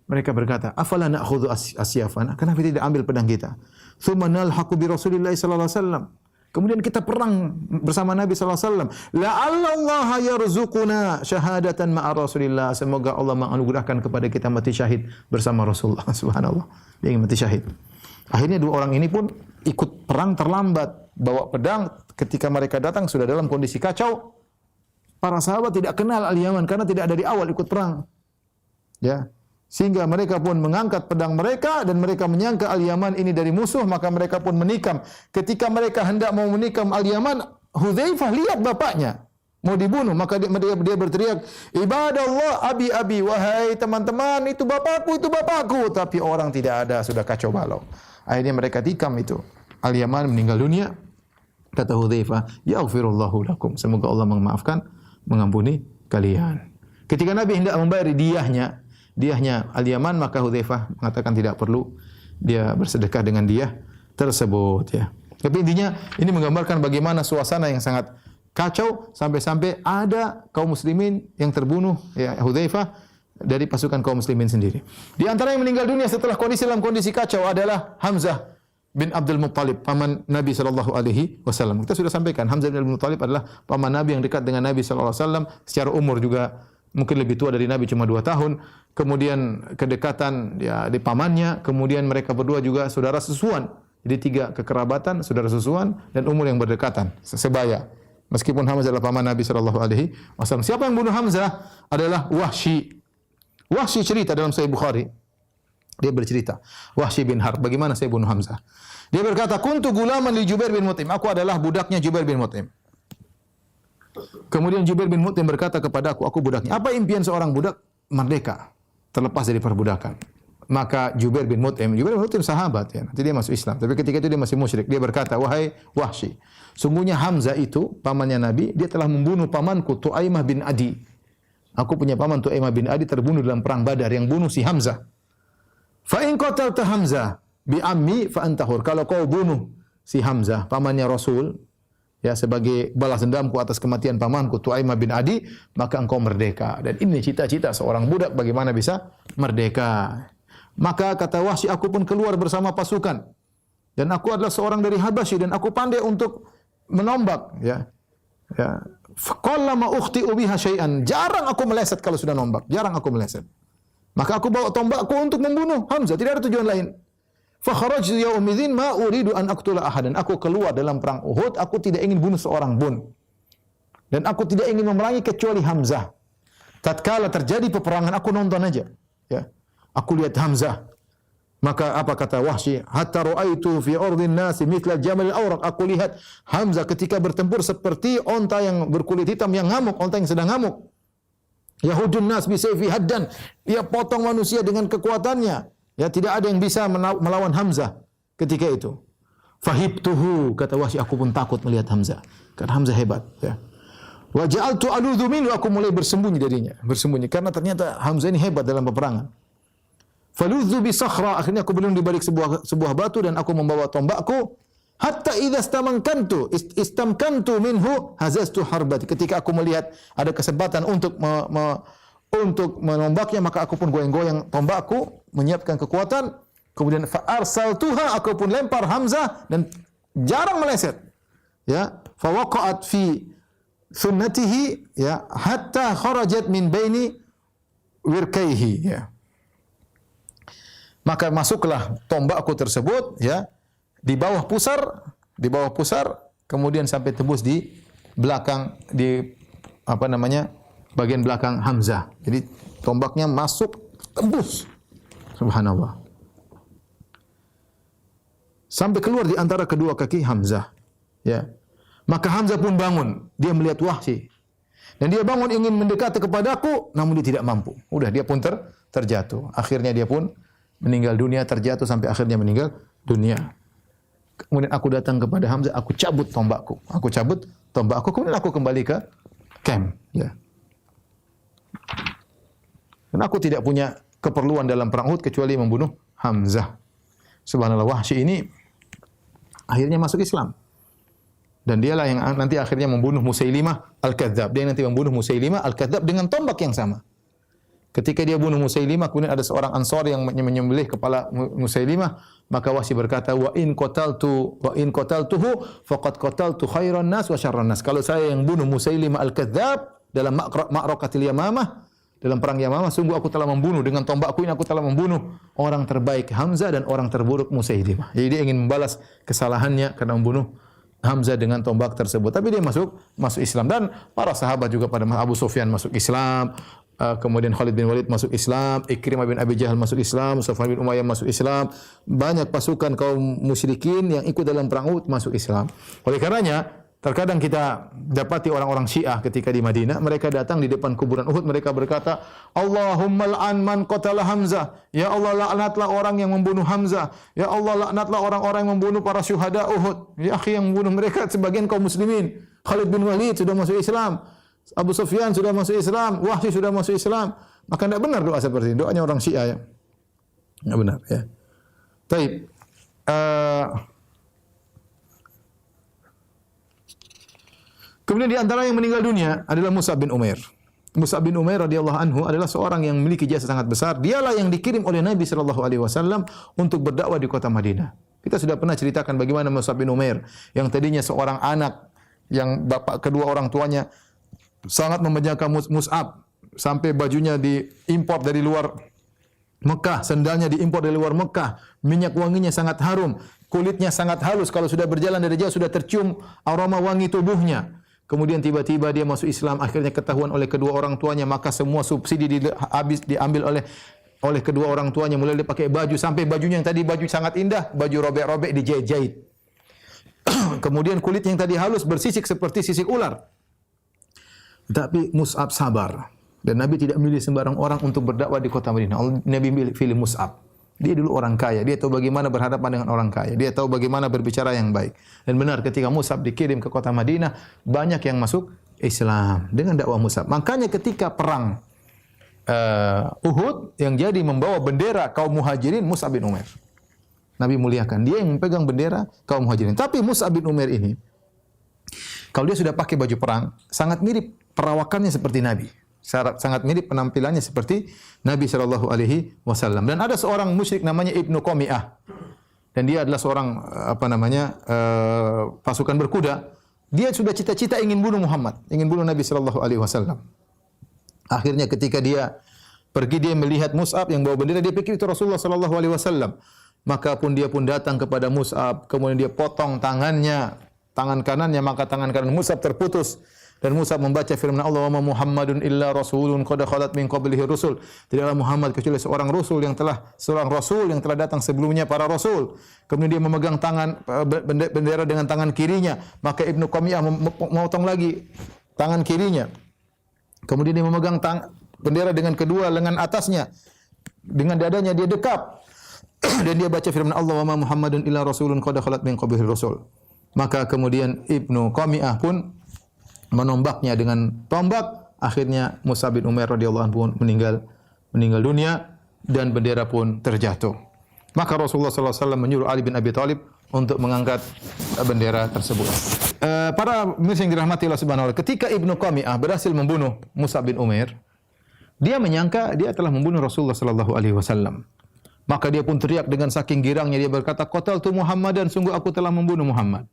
Mereka berkata, "Afala na'khudhu asyafana?" Kenapa tidak ambil pedang kita? "Tsumma nalhaqu bi Rasulillah sallallahu alaihi wasallam." Kemudian kita perang bersama Nabi sallallahu alaihi wasallam. "La'allallaha yarzuquna syahadatan ma'a Rasulillah." Semoga Allah menganugerahkan kepada kita mati syahid bersama Rasulullah. Subhanallah. Dia ingin mati syahid. Akhirnya dua orang ini pun ikut perang terlambat, bawa pedang. Ketika mereka datang sudah dalam kondisi kacau. Para sahabat tidak kenal Al-Yaman karena tidak dari awal ikut perang. Ya. Sehingga mereka pun mengangkat pedang mereka dan mereka menyangka Al-Yaman ini dari musuh, maka mereka pun menikam. Ketika mereka hendak mau menikam Al-Yaman, Hudzaifah lihat bapaknya mau dibunuh, maka dia berteriak, "Ibadallah, abi, wahai teman-teman, itu bapakku." Tapi orang tidak ada, sudah kacau balau. Akhirnya mereka tikam itu. Al-Yaman meninggal dunia. Kata Hudzaifah, "Yaghfirullahu lakum." Semoga Allah memaafkan, mengampuni kalian. Ketika Nabi hendak membayar diahnya Al-Yaman, maka Hudzaifah mengatakan tidak perlu dia bersedekah dengan diah tersebut, ya. Tapi intinya ini menggambarkan bagaimana suasana yang sangat kacau sampai-sampai ada kaum muslimin yang terbunuh, ya, Hudzaifah dari pasukan kaum muslimin sendiri. Di antara yang meninggal dunia setelah dalam kondisi kacau adalah Hamzah bin Abdul Muttalib, paman Nabi sallallahu alaihi wasallam. Kita sudah sampaikan Hamzah bin Abdul Muttalib adalah paman Nabi yang dekat dengan Nabi sallallahu alaihi wasallam, secara umur juga mungkin lebih tua dari Nabi cuma 2 tahun. Kemudian kedekatan, ya, di pamannya, kemudian mereka berdua juga saudara susuan. Jadi 3 kekerabatan, saudara susuan dan umur yang berdekatan, sebaya. Meskipun Hamzah adalah paman Nabi sallallahu alaihi wasallam. Siapa yang bunuh Hamzah? Adalah Wahsy. Wahsy cerita dalam Sahih Bukhari. Dia bercerita, Wahsy bin Harb, bagaimana saya bunuh Hamzah? Dia berkata, "Kuntu gulaman li Jubair bin Mut'im." Aku adalah budaknya Jubair bin Mut'im. Kemudian Jubair bin Mut'im berkata kepada aku budaknya. Apa impian seorang budak? Merdeka, terlepas dari perbudakan. Maka Jubair bin Mut'im sahabat, ya. Nanti dia masuk Islam, tapi ketika itu dia masih musyrik. Dia berkata, "Wahai Wahsy, sungguhnya Hamzah itu pamannya Nabi, dia telah membunuh pamanku Tu'aimah bin Adi. Aku punya paman Tu'aimah bin Adi terbunuh dalam perang Badar, yang bunuh si Hamzah. Fa in qatalta Hamzah bi ammi fa antahur." Kalau kau bunuh si Hamzah, pamannya Rasul, ya, sebagai balas dendamku atas kematian pamanku Tu'aimah bin Adi, maka engkau merdeka. Dan ini cita-cita seorang budak, bagaimana bisa merdeka. Maka kata Wahsy, aku pun keluar bersama pasukan. dan aku adalah seorang dari Habasyi dan aku pandai untuk menombak, ya. Ya. Qallama ukhti'u biha syai'an. Jarang aku meleset kalau sudah nombak, jarang aku meleset. Maka aku bawa tombakku untuk membunuh Hamzah, tidak ada tujuan lain. Fa kharajtu yauma idzin ma uridu an aqtula ahadan. Aku keluar dalam perang Uhud, aku tidak ingin bunuh seorang pun. Dan aku tidak ingin memerangi kecuali Hamzah. Tatkala terjadi peperangan, aku nonton aja, ya. Aku lihat Hamzah. Maka apa kata Wahsy? Hatta ra'aitu fi ardhin nasi mithla jamal al-awraq. Aku lihat Hamzah ketika bertempur seperti onta yang berkulit hitam yang ngamuk, onta yang sedang ngamuk. Yahudun nas bi sayfi haddan. Dia potong manusia dengan kekuatannya. Ya, tidak ada yang bisa melawan Hamzah ketika itu. Fahibtuhu, kata Wahsy, aku pun takut melihat Hamzah. Karena Hamzah hebat, ya. Wa ja'altu aludhu minhu, aku mulai bersembunyi darinya, bersembunyi karena ternyata Hamzah ini hebat dalam peperangan. Faludhu bi sakhra, akhirnya aku berlindung di balik sebuah batu dan aku membawa tombakku. Hatta idza istamkantu minhu hazaztu harbati. Ketika aku melihat ada kesempatan untuk menombaknya, maka aku pun goyang-goyang tombakku, menyiapkan kekuatan. Kemudian fa arsaltuha, aku pun lempar Hamzah dan jarang meleset. Ya, fa waqa'at fi sunnatihi, ya, hatta kharajat min baini wirkaihi, ya. Maka masuklah tombakku tersebut, ya, di bawah pusar, kemudian sampai tembus di belakang, di apa namanya, bagian belakang Hamzah. Jadi tombaknya masuk, tembus. Subhanallah. Sampai keluar di antara kedua kaki Hamzah, ya. Maka Hamzah pun bangun, dia melihat Wahsy. Dan dia bangun ingin mendekati kepadaku, namun dia tidak mampu. Udah, dia pun terjatuh. Akhirnya dia pun meninggal dunia, terjatuh sampai akhirnya meninggal dunia. Kemudian aku datang kepada Hamzah, aku cabut tombakku. Kemudian aku kembali ke camp, ya. Dan aku tidak punya keperluan dalam perang Uhud kecuali membunuh Hamzah. Subhanallah, Wahsy ini akhirnya masuk Islam. Dan dialah yang nanti akhirnya membunuh Musailimah Al-Kadzdzab. Dia nanti membunuh Musailimah Al-Kadzdzab dengan tombak yang sama. Ketika dia bunuh Musailimah, kemudian ada seorang Ansar yang menyembelih kepala Musailimah, maka Wahsy berkata, wa in qataltuhu faqad qataltu khairan nas wa syarran nas. Kalau saya yang bunuh Musailimah Al-Kadzdzab dalam ma'rakatil Yamamah, dalam perang Yamamah, sungguh aku telah membunuh, dengan tombakku ini aku telah membunuh orang terbaik Hamzah dan orang terburuk Musailimah. Jadi dia ingin membalas kesalahannya karena membunuh Hamzah dengan tombak tersebut. Tapi dia masuk Islam, dan para sahabat juga pada Abu Sufyan masuk Islam. Kemudian Khalid bin Walid masuk Islam, Ikrimah bin Abi Jahal masuk Islam, Sufyan bin Umayyah masuk Islam. Banyak pasukan kaum musyrikin yang ikut dalam perang Uhud masuk Islam. Oleh karenanya, terkadang kita dapati orang-orang Syiah ketika di Madinah, mereka datang di depan kuburan Uhud, mereka berkata, Allahumma la'an man qatala Hamzah. Ya Allah, laknatlah orang yang membunuh Hamzah. Ya Allah, laknatlah orang-orang yang membunuh para syuhada Uhud. Ya akhi, yang membunuh mereka sebagian kaum muslimin. Khalid bin Walid sudah masuk Islam. Abu Sufyan sudah masuk Islam, Wahsy sudah masuk Islam. Maka tidak benar doa seperti ini. Doanya orang Syiah, ya. Tidak benar, ya. Baik. Kemudian di antara yang meninggal dunia adalah Mus'ab bin Umair. Mus'ab bin Umair radhiyallahu anhu adalah seorang yang memiliki jasa sangat besar. Dialah yang dikirim oleh Nabi sallallahu alaihi wasallam untuk berdakwah di kota Madinah. Kita sudah pernah ceritakan bagaimana Mus'ab bin Umair yang tadinya seorang anak yang bapak kedua orang tuanya sangat membenarkan Mus'ab sampai bajunya diimpor dari luar Mekah, sendalnya diimpor dari luar Mekah, minyak wanginya sangat harum, kulitnya sangat halus, kalau sudah berjalan dari jauh sudah tercium aroma wangi tubuhnya. Kemudian tiba-tiba dia masuk Islam, akhirnya ketahuan oleh kedua orang tuanya, maka semua subsidi habis diambil oleh kedua orang tuanya, mulai dia pakai baju sampai bajunya yang tadi baju sangat indah, baju robek-robek dijahit-jahit. Kemudian kulitnya yang tadi halus bersisik seperti sisik ular. Tapi Mus'ab sabar. Dan Nabi tidak memilih sembarang orang untuk berdakwah di kota Madinah. Nabi pilih Mus'ab. Dia dulu orang kaya. Dia tahu bagaimana berhadapan dengan orang kaya. Dia tahu bagaimana berbicara yang baik. Dan benar ketika Mus'ab dikirim ke kota Madinah, banyak yang masuk Islam dengan dakwah Mus'ab. Makanya ketika perang Uhud, yang jadi membawa bendera kaum muhajirin Mus'ab bin Umair. Nabi muliakan. Dia yang memegang bendera kaum muhajirin. Tapi Mus'ab bin Umair ini, kalau dia sudah pakai baju perang, sangat mirip perawakannya seperti Nabi. Sangat mirip penampilannya seperti Nabi sallallahu alaihi wasallam. Dan ada seorang musyrik namanya Ibnu Qami'ah. dan dia adalah seorang pasukan berkuda. Dia sudah cita-cita ingin bunuh Muhammad, ingin bunuh Nabi sallallahu alaihi wasallam. Akhirnya ketika dia pergi, dia melihat Mus'ab yang bawa bendera, dia pikir itu Rasulullah sallallahu alaihi wasallam. Maka dia pun datang kepada Mus'ab, kemudian dia potong tangannya, tangan kanannya, maka tangan kanan Mus'ab terputus. Dan Mus'ab membaca firman Allah, "Wa ma Muhammadun illa rasulun qad khalat min qablihi rusul." Tidaklah Muhammad kecuali seorang rasul yang telah datang sebelumnya para rasul. Kemudian dia memegang bendera dengan tangan kirinya, maka Ibnu Qamiyah memotong lagi tangan kirinya. Kemudian dia memegang bendera dengan kedua lengan atasnya. Dengan dadanya dia dekap. Dan dia baca firman Allah, "Wa ma Muhammadun illa rasulun qad khalat min qablihi rusul." Maka kemudian Ibnu Qamiyah pun menombaknya dengan tombak. Akhirnya Mus'ab bin Umair radhiyallahu anhu pun meninggal dunia dan bendera pun terjatuh. Maka Rasulullah sallallahu alaihi wasallam menyuruh Ali bin Abi Thalib untuk mengangkat bendera tersebut. Para pemirsa yang dirahmati Allah Subhanahu wa taala, ketika Ibnu Qamiyah berhasil membunuh Mus'ab bin Umair, dia menyangka dia telah membunuh Rasulullah sallallahu alaihi wasallam. Maka dia pun teriak dengan saking girangnya, dia berkata, "Qataltu Muhammadan, sungguh aku telah membunuh Muhammad.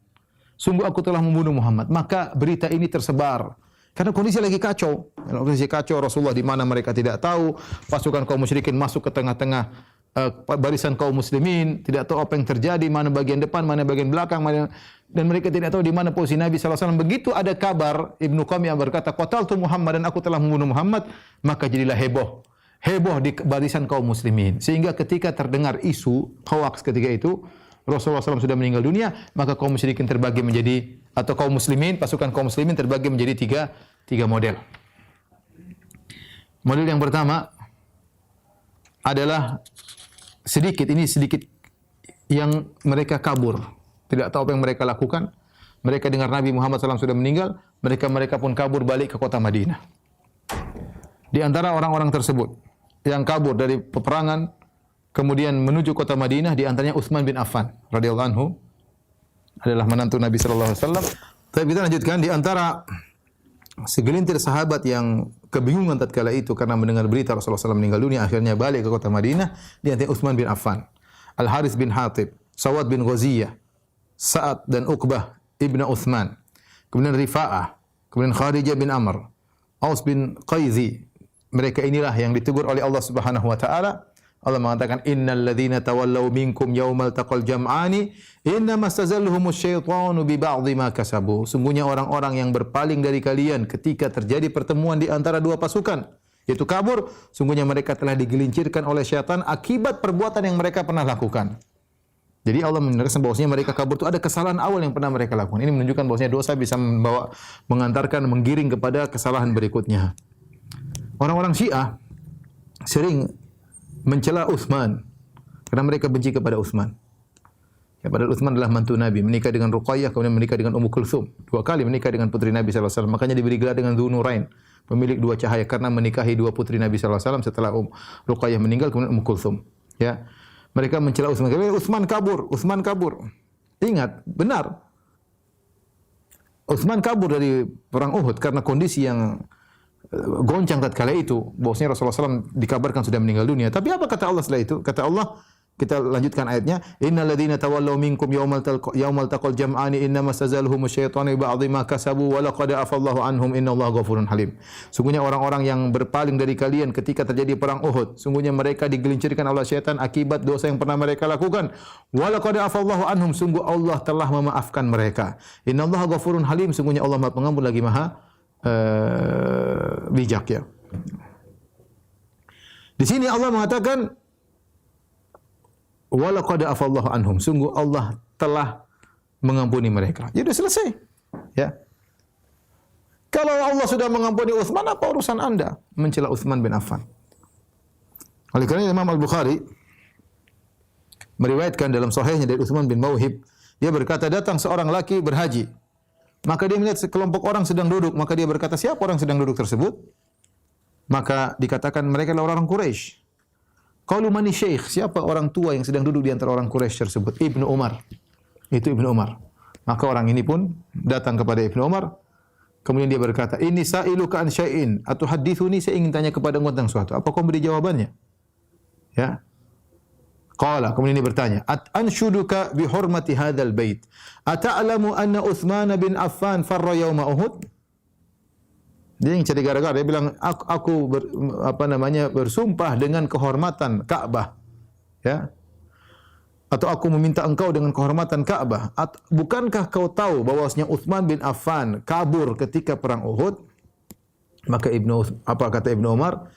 Sungguh aku telah membunuh Muhammad." Maka berita ini tersebar. Karena kondisi lagi kacau. Kondisi kacau, Rasulullah di mana mereka tidak tahu. Pasukan kaum musyrikin masuk ke tengah-tengah barisan kaum muslimin, tidak tahu apa yang terjadi, mana bagian depan, mana bagian belakang, dan mereka tidak tahu di mana posisi Nabi sallallahu alaihi wasallam. Begitu ada kabar, Ibnu Qamiyah berkata, "Qataltu Muhammad," dan aku telah membunuh Muhammad, maka jadilah heboh di barisan kaum muslimin. Sehingga ketika terdengar isu hoax ketika itu, Rasulullah SAW sudah meninggal dunia, maka kaum musyrikin terbagi menjadi, atau kaum muslimin, pasukan kaum muslimin terbagi menjadi tiga model. Model yang pertama adalah sedikit yang mereka kabur, tidak tahu apa yang mereka lakukan. Mereka dengar Nabi Muhammad SAW sudah meninggal, mereka pun kabur balik ke kota Madinah. Di antara orang-orang tersebut yang kabur dari peperangan kemudian menuju kota Madinah, di antaranya Utsman bin Affan radhiyallahu anhu, adalah menantu Nabi sallallahu alaihi wasallam. Tapi kita lanjutkan, di antara segelintir sahabat yang kebingungan tatkala itu karena mendengar berita Rasulullah SAW meninggal dunia, akhirnya balik ke kota Madinah, di antara Utsman bin Affan, Al-Harits bin Hatib, Sawad bin Ghaziyah, Sa'ad dan Uqbah ibnu Utsman, kemudian Rifa'ah, kemudian Kharijah bin Amr, Aus bin Qaizi. Mereka inilah yang ditegur oleh Allah Subhanahu wa taala. Allah mengatakan, "Innal ladzina tawallaw minkum yaumal taqal jam'ani innama stazalluhumus syaitanu bi ba'dhi ma kasabu." Sungguhnya orang-orang yang berpaling dari kalian ketika terjadi pertemuan di antara dua pasukan, yaitu kabur, sungguhnya mereka telah digelincirkan oleh syaitan akibat perbuatan yang mereka pernah lakukan. Jadi Allah menerangkan bahwasanya mereka kabur itu ada kesalahan awal yang pernah mereka lakukan. Ini menunjukkan bahwasanya dosa bisa mengantarkan, menggiring kepada kesalahan berikutnya. Orang-orang Syiah sering mencela Utsman karena mereka benci kepada Utsman. Ya, padahal Utsman adalah mantu Nabi, menikah dengan Ruqayyah, kemudian menikah dengan Ummu Kulthum. 2 kali menikah dengan putri Nabi sallallahu alaihi wasallam. Makanya diberi gelar dengan Dzunurain, pemilik 2 cahaya, karena menikahi 2 putri Nabi sallallahu alaihi wasallam setelah Ruqayyah meninggal, kemudian Ummu Kulthum. Ya. Mereka mencela Utsman. Utsman kabur. Ingat, benar. Utsman kabur dari perang Uhud karena kondisi yang goncang tatkala itu, bahwasanya Rasulullah SAW dikabarkan sudah meninggal dunia. Tapi apa kata Allah setelah itu? Kata Allah, kita lanjutkan ayatnya, "Innal ladzina tawallaw minkum yaumal taqal jam'ani innama stazaluhumus syaitanu bi ba'dhi ma kasabu wa laqad afallahu anhum innallaha ghafurun halim." Sungguhnya orang-orang yang berpaling dari kalian ketika terjadi perang Uhud, sungguhnya mereka digelincirkan oleh syaitan akibat dosa yang pernah mereka lakukan. Wa laqad afallahu anhum, sungguh Allah telah memaafkan mereka. Innallaha ghafurun halim, sungguhnya Allah Maha Pengampun lagi Maha bijak, ya. Di sini Allah mengatakan, "Wa laqad afallahu anhum," sungguh Allah telah mengampuni mereka. Ya sudah selesai. Ya. Kalau Allah sudah mengampuni Utsman, apa urusan Anda mencela Utsman bin Affan? Oleh karena Imam Al-Bukhari meriwayatkan dalam sahihnya dari Utsman bin Mauhib, dia berkata, datang seorang laki berhaji. Maka dia melihat sekelompok orang sedang duduk, maka dia berkata, siapa orang sedang duduk tersebut? Maka dikatakan mereka adalah orang Quraisy. Qalu mani syekh, siapa orang tua yang sedang duduk di antara orang Quraisy tersebut? Ibnu Umar. Itu Ibnu Umar. Maka orang ini pun datang kepada Ibnu Umar. Kemudian dia berkata, "Inni sa'iluka an syai'in, atuhaddithuni, saya ingin tanya kepada engkau tentang sesuatu. Apa kau beri jawabannya?" Ya. Qala, kemudian dia bertanya, anshuduka bi hurmati hadzal bait. Ata'lamu anna Utsman bin Affan farra yauma Uhud? Dia yang cari gara-gara, dia bilang aku bersumpah dengan kehormatan Ka'bah. Ya. Atau aku meminta engkau dengan kehormatan Ka'bah. Bukankah kau tahu bahwasanya Utsman bin Affan kabur ketika perang Uhud? Maka kata Ibnu Umar?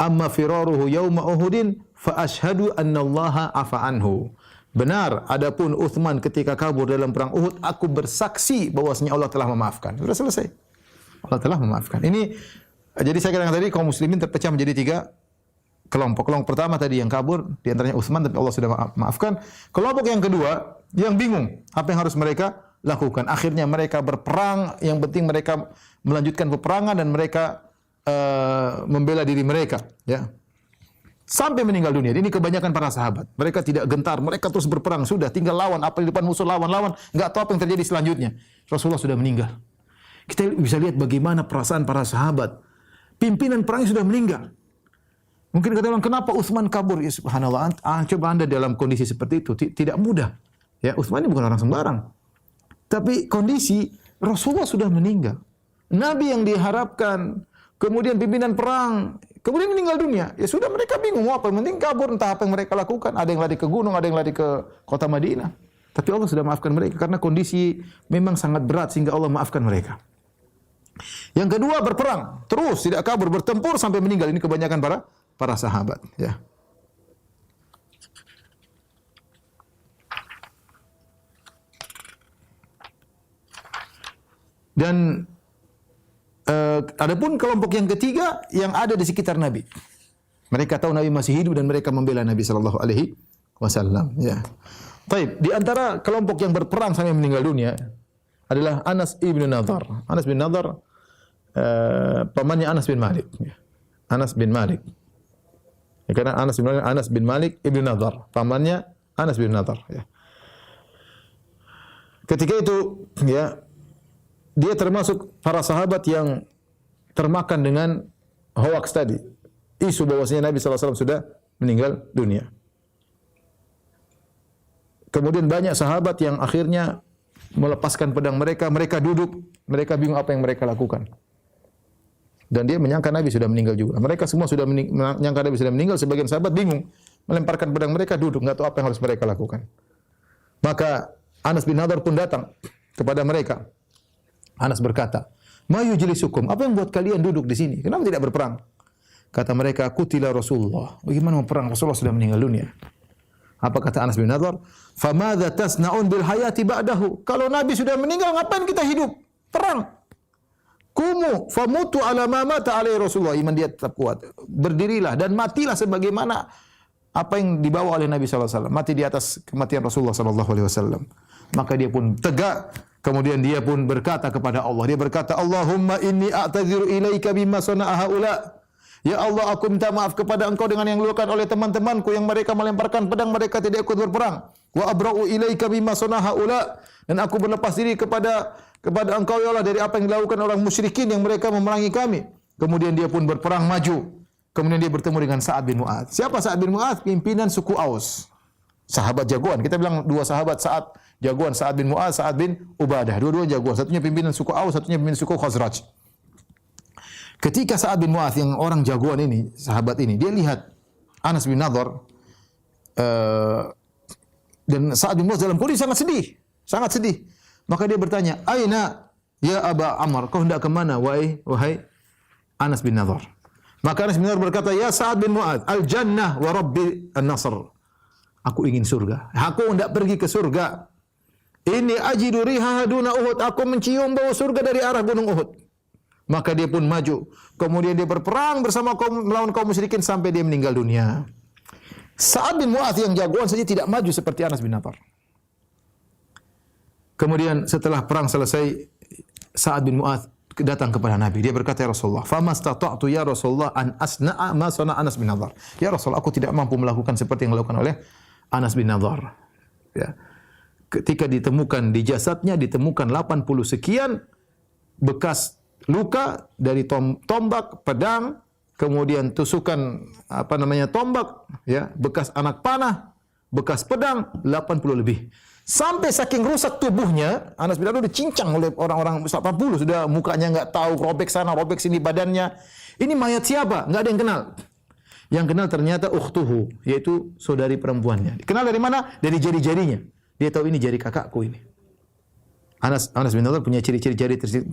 Amma firaruhu yauma Uhudin fa asyhadu anna Allah afa anhu. Benar, adapun Utsman ketika kabur dalam perang Uhud, aku bersaksi bahwasanya Allah telah memaafkan. Sudah selesai. Allah telah memaafkan. Ini jadi saya katakan tadi kaum muslimin terpecah menjadi 3 kelompok. Kelompok pertama tadi yang kabur, di antaranya Utsman, tapi Allah sudah maafkan. Kelompok yang kedua yang bingung apa yang harus mereka lakukan. Akhirnya mereka berperang, yang penting mereka melanjutkan peperangan dan mereka membela diri mereka, ya. Sampai meninggal dunia. Ini kebanyakan para sahabat. Mereka tidak gentar, mereka terus berperang. Sudah tinggal lawan apa di depan musuh, lawan, enggak tahu apa yang terjadi selanjutnya. Rasulullah sudah meninggal. Kita bisa lihat bagaimana perasaan para sahabat. Pimpinan perangnya sudah meninggal. Mungkin kata orang, kenapa Utsman kabur? Ya subhanallah, coba Anda dalam kondisi seperti itu, tidak mudah. Ya, Utsman ini bukan orang sembarang. Tapi kondisi Rasulullah sudah meninggal. Nabi yang diharapkan, kemudian pimpinan perang, kemudian meninggal dunia. Ya sudah, mereka bingung mau apa. Yang penting kabur, entah apa yang mereka lakukan. Ada yang lari ke gunung, ada yang lari ke kota Madinah. Tapi Allah sudah maafkan mereka karena kondisi memang sangat berat sehingga Allah maafkan mereka. Yang kedua berperang, terus tidak kabur, bertempur sampai meninggal. Ini kebanyakan para sahabat, ya. Dan adapun kelompok yang ketiga yang ada di sekitar Nabi. Mereka tahu Nabi masih hidup dan mereka membela Nabi sallallahu alaihi wasallam, ya. Baik, di antara kelompok yang berperang sampai meninggal dunia adalah Anas ibn Nadhr. Anas bin Nadhr pamannya Anas bin Malik. Anas bin Malik. Ya, karena Anas bin Malik ibn Nadhr, pamannya Anas bin Nadhr. Ya. Ketika itu, ya, dia termasuk para sahabat yang termakan dengan hoax tadi, isu bahwasanya Nabi SAW sudah meninggal dunia. Kemudian banyak sahabat yang akhirnya melepaskan pedang mereka, mereka duduk, mereka bingung apa yang mereka lakukan. Dan dia menyangka Nabi sudah meninggal juga. Mereka semua sudah menyangka Nabi sudah meninggal, sebagian sahabat bingung, melemparkan pedang mereka, duduk, enggak tahu apa yang harus mereka lakukan. Maka Anas bin Nadhr pun datang kepada mereka. Anas berkata, "Ma yujlisukum? Apa yang buat kalian duduk di sini? Kenapa tidak berperang?" Kata mereka, "Qutila Rasulullah." Bagaimana mau perang? Rasulullah sudah meninggal dunia. Apa kata Anas bin Nadhr? "Famadza tasna'un bil hayati ba'dahu?" Kalau Nabi sudah meninggal, ngapain kita hidup? Perang. Kumu famutu ala ma mata alaihi Rasulullah. Iman dia tetap kuat. Berdirilah dan matilah sebagaimana apa yang dibawa oleh Nabi sallallahu alaihi wasallam. Mati di atas kematian Rasulullah sallallahu alaihi wasallam. Maka dia pun tegak, kemudian dia pun berkata kepada Allah. Dia berkata, "Allahumma inni a'tadziru ilaika bima sana'a haula." Ya Allah, aku minta maaf kepada Engkau dengan yang dilakukan oleh teman-temanku yang mereka melemparkan pedang, mereka tidak ikut berperang. Wa abra'u ilaika bima sana'a haula. Dan aku berlepas diri kepada Engkau ya Allah dari apa yang dilakukan orang musyrikin yang mereka memerangi kami. Kemudian dia pun berperang maju. Kemudian dia bertemu dengan Sa'ad bin Mu'adz. Siapa Sa'ad bin Mu'adz? Pimpinan suku Aus. Sahabat jagoan. Kita bilang dua sahabat Sa'ad jagoan, Sa'ad bin Mu'adz, Sa'ad bin Ubadah. Dua-dua jagoan. Satunya pimpinan suku Aus, satunya pimpinan suku Khazraj. Ketika Sa'ad bin Mu'adz yang orang jagoan ini, sahabat ini, dia lihat Anas bin Nadhr dan Sa'ad bin Mu'adz dalam kondisi sangat sedih. Maka dia bertanya, "Aina ya Aba Amr? Kau hendak ke mana wahai Anas bin Nadhr?" Maka Anas bin Nadhr berkata, "Ya Sa'ad bin Mu'adz, al-jannah wa rabbi an-nasr." Aku ingin surga. Aku hendak pergi ke surga. Ini ajidu riha duna Uhud. Aku mencium bau surga dari arah gunung Uhud. Maka dia pun maju. Kemudian dia berperang bersama melawan kaum musyrikin sampai dia meninggal dunia. Sa'ad bin Mu'adz yang jagoan saja tidak maju seperti Anas bin Nadhr. Kemudian setelah perang selesai, Sa'ad bin Mu'adz datang kepada Nabi. Dia berkata, "Ya Rasulullah, famastata'tu ya Rasulullah an asna'a ma sana'a Anas bin Nadhr." Ya Rasulullah, aku tidak mampu melakukan seperti yang dilakukan oleh Anas bin Nadhr. Ya. Ketika ditemukan di jasadnya ditemukan 80 sekian bekas luka dari tombak, pedang, kemudian tusukan tombak, ya, bekas anak panah, bekas pedang 80 lebih. Sampai saking rusak tubuhnya, Anas bin Nadar dicincang oleh orang-orang 80, sudah mukanya enggak tahu, robek sana, robek sini badannya. Ini mayat siapa? Enggak ada yang kenal. Yang kenal ternyata ukhtuhu, yaitu saudari perempuannya. Kenal dari mana? Dari jari-jarinya. Dia tahu ini jari kakakku ini. Anas bin Nadar punya ciri-ciri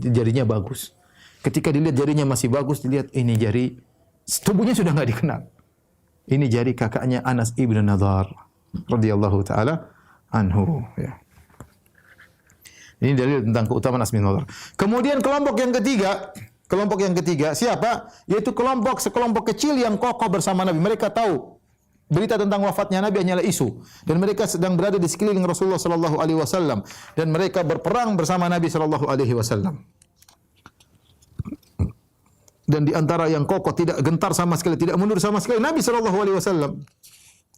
jarinya bagus. Ketika dilihat jarinya masih bagus, dilihat ini jari, tubuhnya sudah enggak dikenal. Ini jari kakaknya Anas ibn Nadar radhiyallahu taala anhu, ya. Ini dalil tentang keutamaan Anas bin Nadar. Kemudian kelompok yang ketiga siapa? Yaitu sekelompok kecil yang kokoh bersama Nabi. Mereka tahu berita tentang wafatnya Nabi hanyalah isu, dan mereka sedang berada di sekeliling Rasulullah sallallahu alaihi wasallam, dan mereka berperang bersama Nabi sallallahu alaihi wasallam. Dan di antara yang kokoh, tidak gentar sama sekali, tidak mundur sama sekali, Nabi sallallahu alaihi wasallam.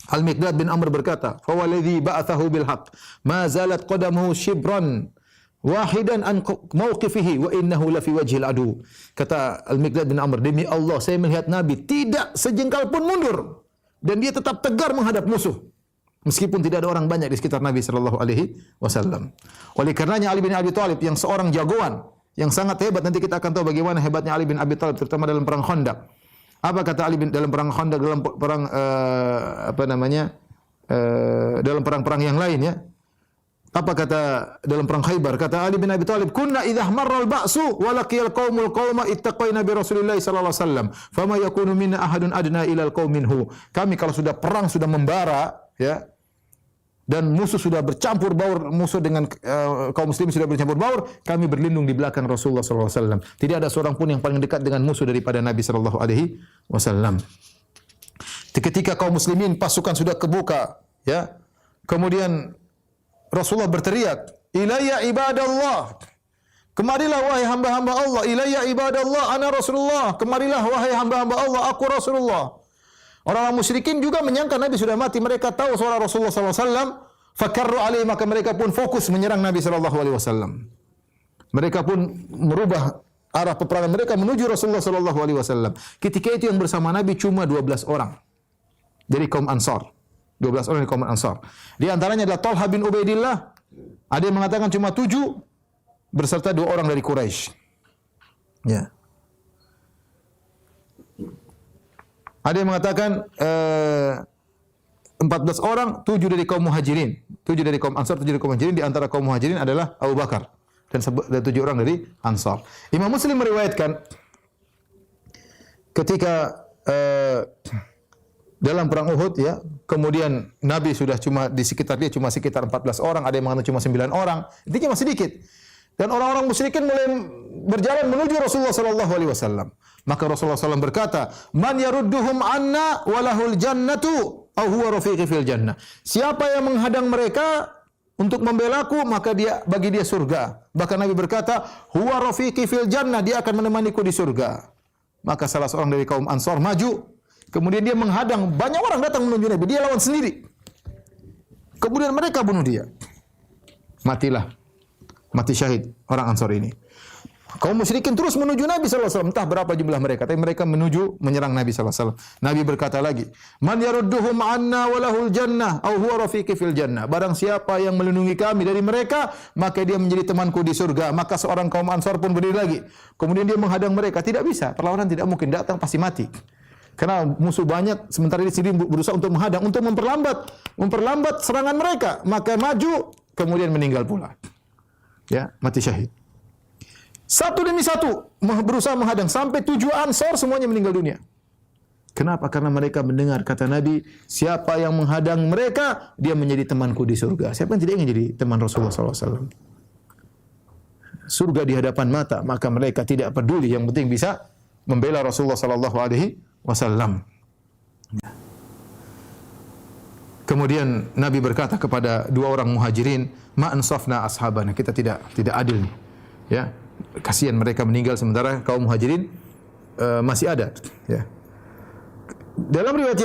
Al-Miqdad bin Amr berkata, "Fa waladhi ba'athahu bil haqq, ma zalat qadamuhu shibran wahidan an mawqifihi wa innahu la fi wajhil adu." Kata Al-Miqdad bin Amr, demi Allah saya melihat Nabi tidak sejengkal pun mundur, dan dia tetap tegar menghadap musuh meskipun tidak ada orang banyak di sekitar Nabi sallallahu alaihi wasallam. Oleh karenanya Ali bin Abi Thalib yang seorang jagoan yang sangat hebat, nanti kita akan tahu bagaimana hebatnya Ali bin Abi Thalib terutama dalam perang Khandaq. Apa kata Ali bin dalam perang Khandaq, dalam perang dalam perang-perang yang lain, ya. Apa kata dalam perang Khaybar? Kata Ali bin Abi Thalib, "Kunna idza marra al-ba'su wa laqiyal qaumul qauma ittaqaina bi Rasulillah sallallahu alaihi wasallam, fama yakunu minna ahadun adna ila al-qaum minhu." Kami kalau sudah perang, sudah membara, ya, dan musuh sudah bercampur baur, musuh dengan kaum muslimin sudah bercampur baur, kami berlindung di belakang Rasulullah sallallahu alaihi wasallam. Tidak ada seorang pun yang paling dekat dengan musuh daripada Nabi sallallahu alaihi wasallam. Ketika kaum muslimin pasukan sudah kebuka, ya, kemudian Rasulullah berteriak, "Ilayya ibadallah." Kemarilah wahai hamba-hamba Allah, "Ilayya ibadallah, ana Rasulullah." Kemarilah wahai hamba-hamba Allah, aku Rasulullah. Orang-orang musyrikin juga menyangka Nabi sudah mati. Mereka tahu suara Rasulullah SAW. Fakarru alaihi, maka mereka pun fokus menyerang Nabi SAW. Mereka pun merubah arah peperangan mereka menuju Rasulullah SAW. Ketika itu yang bersama Nabi cuma 12 orang dari kaum Ansar. 12 orang dari kaum Ansar. Di antaranya adalah Talha bin Ubaidillah. Ada yang mengatakan cuma 7 berserta 2 orang dari Quraisy. Ya. Ada yang mengatakan 14 orang, 7 dari kaum Muhajirin, 7 dari kaum Ansar, 7 dari kaum Muhajirin. Di antara kaum Muhajirin adalah Abu Bakar dan 7 orang dari Ansar. Imam Muslim meriwayatkan ketika dalam perang Uhud, ya, kemudian Nabi sudah cuma di sekitar dia cuma sekitar 14 orang, ada yang mengatakan cuma 9 orang, intinya masih sedikit. Dan orang-orang musyrikin mulai berjalan menuju Rasulullah sallallahu alaihi wasallam. Maka Rasulullah SAW berkata, "Man yarudduhum anna walahul jannatu aw huwa rafiqi fil jannah." Siapa yang menghadang mereka untuk membelaku, maka bagi dia surga. Bahkan Nabi berkata, "Huwa rafiqi fil jannah," dia akan menemaniku di surga. Maka salah seorang dari kaum Ansar maju, kemudian dia menghadang, banyak orang datang menuju Nabi, dia lawan sendiri. Kemudian mereka bunuh dia. Mati syahid orang Ansar ini. Kaum musyrikin terus menuju Nabi sallallahu alaihi wasallam, entah berapa jumlah mereka, tapi mereka menyerang Nabi sallallahu alaihi wasallam. Nabi berkata lagi, "Man yarudduhum anna walahul jannah aw huwa rafiqi fil jannah." Barang siapa yang melindungi kami dari mereka, maka dia menjadi temanku di surga. Maka seorang kaum Ansar pun berdiri lagi. Kemudian dia menghadang mereka, tidak bisa, perlawanan tidak mungkin, datang pasti mati. Karena musuh banyak, sementara dia sendiri berusaha untuk menghadang, untuk memperlambat serangan mereka. Maka maju, kemudian meninggal pula. Ya, mati syahid. Satu demi satu berusaha menghadang sampai 7 Ansar semuanya meninggal dunia. Kenapa? Karena mereka mendengar kata Nabi, siapa yang menghadang mereka, dia menjadi temanku di surga. Siapa yang tidak ingin jadi teman Rasulullah SAW? Surga di hadapan mata, maka mereka tidak peduli, yang penting bisa membela Rasulullah SAW. Kemudian Nabi berkata kepada 2 orang Muhajirin, "Ma ansafna ashabana." Kita tidak adil nih. Ya. Kasihan mereka meninggal sementara kaum Muhajirin masih ada, ya. Dalam riwayat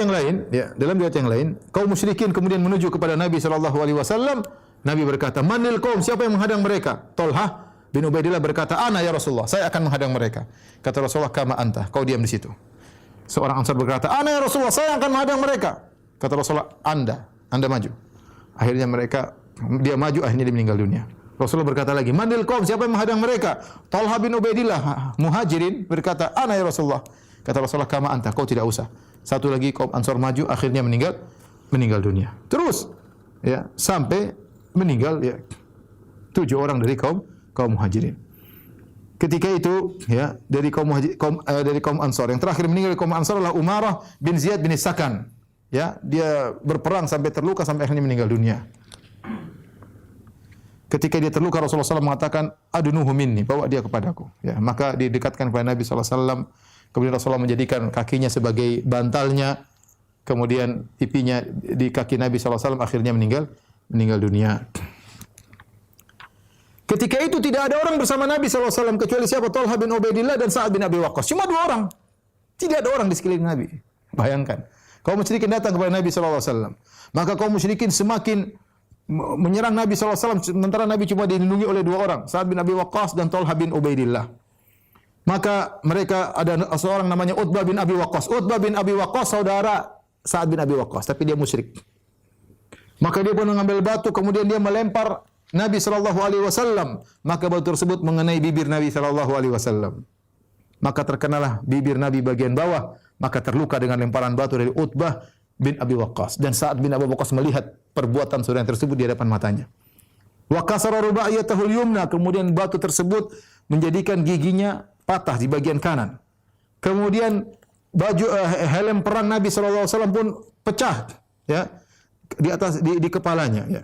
yang lain, kaum musyrikin kemudian menuju kepada Nabi sallallahu alaihi wasallam. Nabi berkata, "Manil qaum?" Siapa yang menghadang mereka? Talha bin Ubaidillah berkata, "Ana ya Rasulullah, saya akan menghadang mereka." Kata Rasulullah, "Kama anta." Kau diam di situ. Seorang Ansar berkata, "Ana ya Rasulullah, saya akan menghadang mereka." Kata Rasulullah, Anda maju. Akhirnya dia maju, akhirnya dia meninggal dunia. Rasulullah berkata lagi, "Manil qaum, siapa yang menghadang mereka?" Talha bin Ubaidillah, Muhajirin berkata, "Ana ya Rasulullah." Kata Rasulullah, "Kama anta, kau tidak usah." Satu lagi kaum Ansar maju, akhirnya meninggal dunia. Terus ya, sampai meninggal ya 7 orang dari kaum Muhajirin. Ketika itu ya, dari kaum Ansar, yang terakhir meninggal dari kaum Ansar adalah Umarah bin Ziyad bin Sakan. Ya, dia berperang sampai terluka sampai akhirnya meninggal dunia. Ketika dia terluka, Rasulullah SAW mengatakan, "Adunuhu minni," bawa dia kepadaku. Ya, maka didekatkan kepada Nabi SAW. Kemudian Rasulullah menjadikan kakinya sebagai bantalnya. Kemudian pipinya di kaki Nabi SAW, akhirnya meninggal dunia. Ketika itu tidak ada orang bersama Nabi SAW kecuali siapa? Talha bin Ubaidillah dan Sa'ad bin Abi Waqqas. Cuma 2 orang. Tidak ada orang di sekeliling Nabi. Bayangkan. Kaum musyrikin datang kepada Nabi SAW. Maka kaum musyrikin semakin menyerang Nabi SAW, sementara Nabi cuma dilindungi oleh 2 orang, Sa'ad bin Abi Waqqas dan Talha bin Ubaidillah. Maka mereka ada seorang namanya Utbah bin Abi Waqqas. Utbah bin Abi Waqqas saudara Sa'ad bin Abi Waqqas, tapi dia musyrik. Maka dia pun mengambil batu, kemudian dia melempar Nabi SAW. Maka batu tersebut mengenai bibir Nabi SAW. Maka terkenalah bibir Nabi bagian bawah, maka terluka dengan lemparan batu dari Utbah bin Abi Waqqas. Dan Sa'ad bin Abi Waqqas melihat perbuatan saudara tersebut di hadapan matanya. Wa kasara rubaiyatahul yumna, kemudian batu tersebut menjadikan giginya patah di bagian kanan. Kemudian baju helm perang Nabi SAW pun pecah ya di atas di kepalanya ya.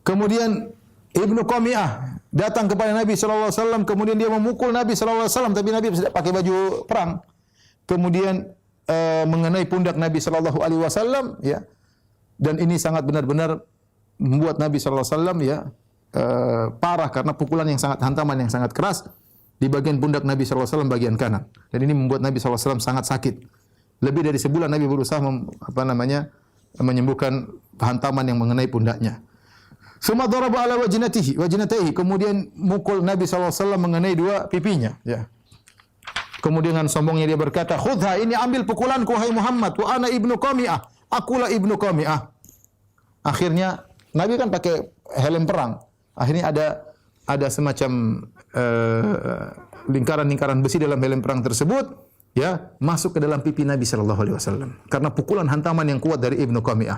Kemudian Ibnu Qami'ah datang kepada Nabi SAW, kemudian dia memukul Nabi SAW, tapi Nabi tidak pakai baju perang. Kemudian mengenai pundak Nabi SAW, ya, dan ini sangat benar-benar membuat Nabi SAW ya parah karena pukulan yang sangat hantaman yang sangat keras di bagian pundak Nabi SAW bagian kanan. Dan ini membuat Nabi SAW sangat sakit. Lebih dari sebulan Nabi berusaha menyembuhkan hantaman yang mengenai pundaknya. Suma daraba ala wajnatihi, kemudian mukul Nabi SAW mengenai 2 pipinya, ya. Kemudian dengan sombongnya dia berkata, "Khudha, ini ambil pukulanku wahai Muhammad, wa ana ibnu Qami'ah, akulah ibnu Qami'ah." Akhirnya Nabi kan pakai helm perang. Akhirnya ada semacam lingkaran-lingkaran besi dalam helm perang tersebut, ya, masuk ke dalam pipi Nabi SAW karena pukulan hantaman yang kuat dari ibnu Qami'ah.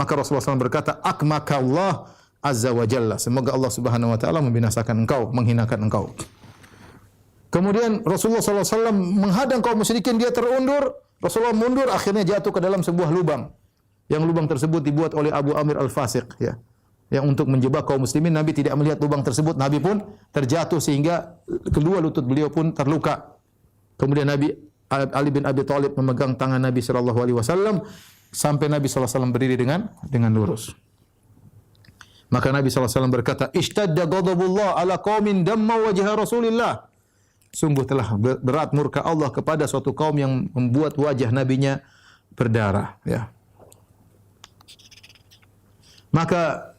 Maka Rasulullah SAW berkata, "Akmakallah azza wa jalla." Semoga Allah Subhanahu wa taala membinasakan engkau, menghinakan engkau. Kemudian Rasulullah SAW menghadang kaum musyrikin, dia terundur, Rasulullah mundur, akhirnya jatuh ke dalam sebuah lubang. Yang lubang tersebut dibuat oleh Abu Amir Al-Fasiq, ya. Yang untuk menjebak kaum muslimin, Nabi tidak melihat lubang tersebut, Nabi pun terjatuh sehingga kedua lutut beliau pun terluka. Kemudian Ali bin Abi Thalib memegang tangan Nabi SAW sampai Nabi SAW berdiri dengan lurus. Maka Nabi SAW berkata, "Ishtadda ghadabullah ala qaumin damma wajha Rasulillah." Sungguh telah berat murka Allah kepada suatu kaum yang membuat wajah nabinya berdarah, ya. Maka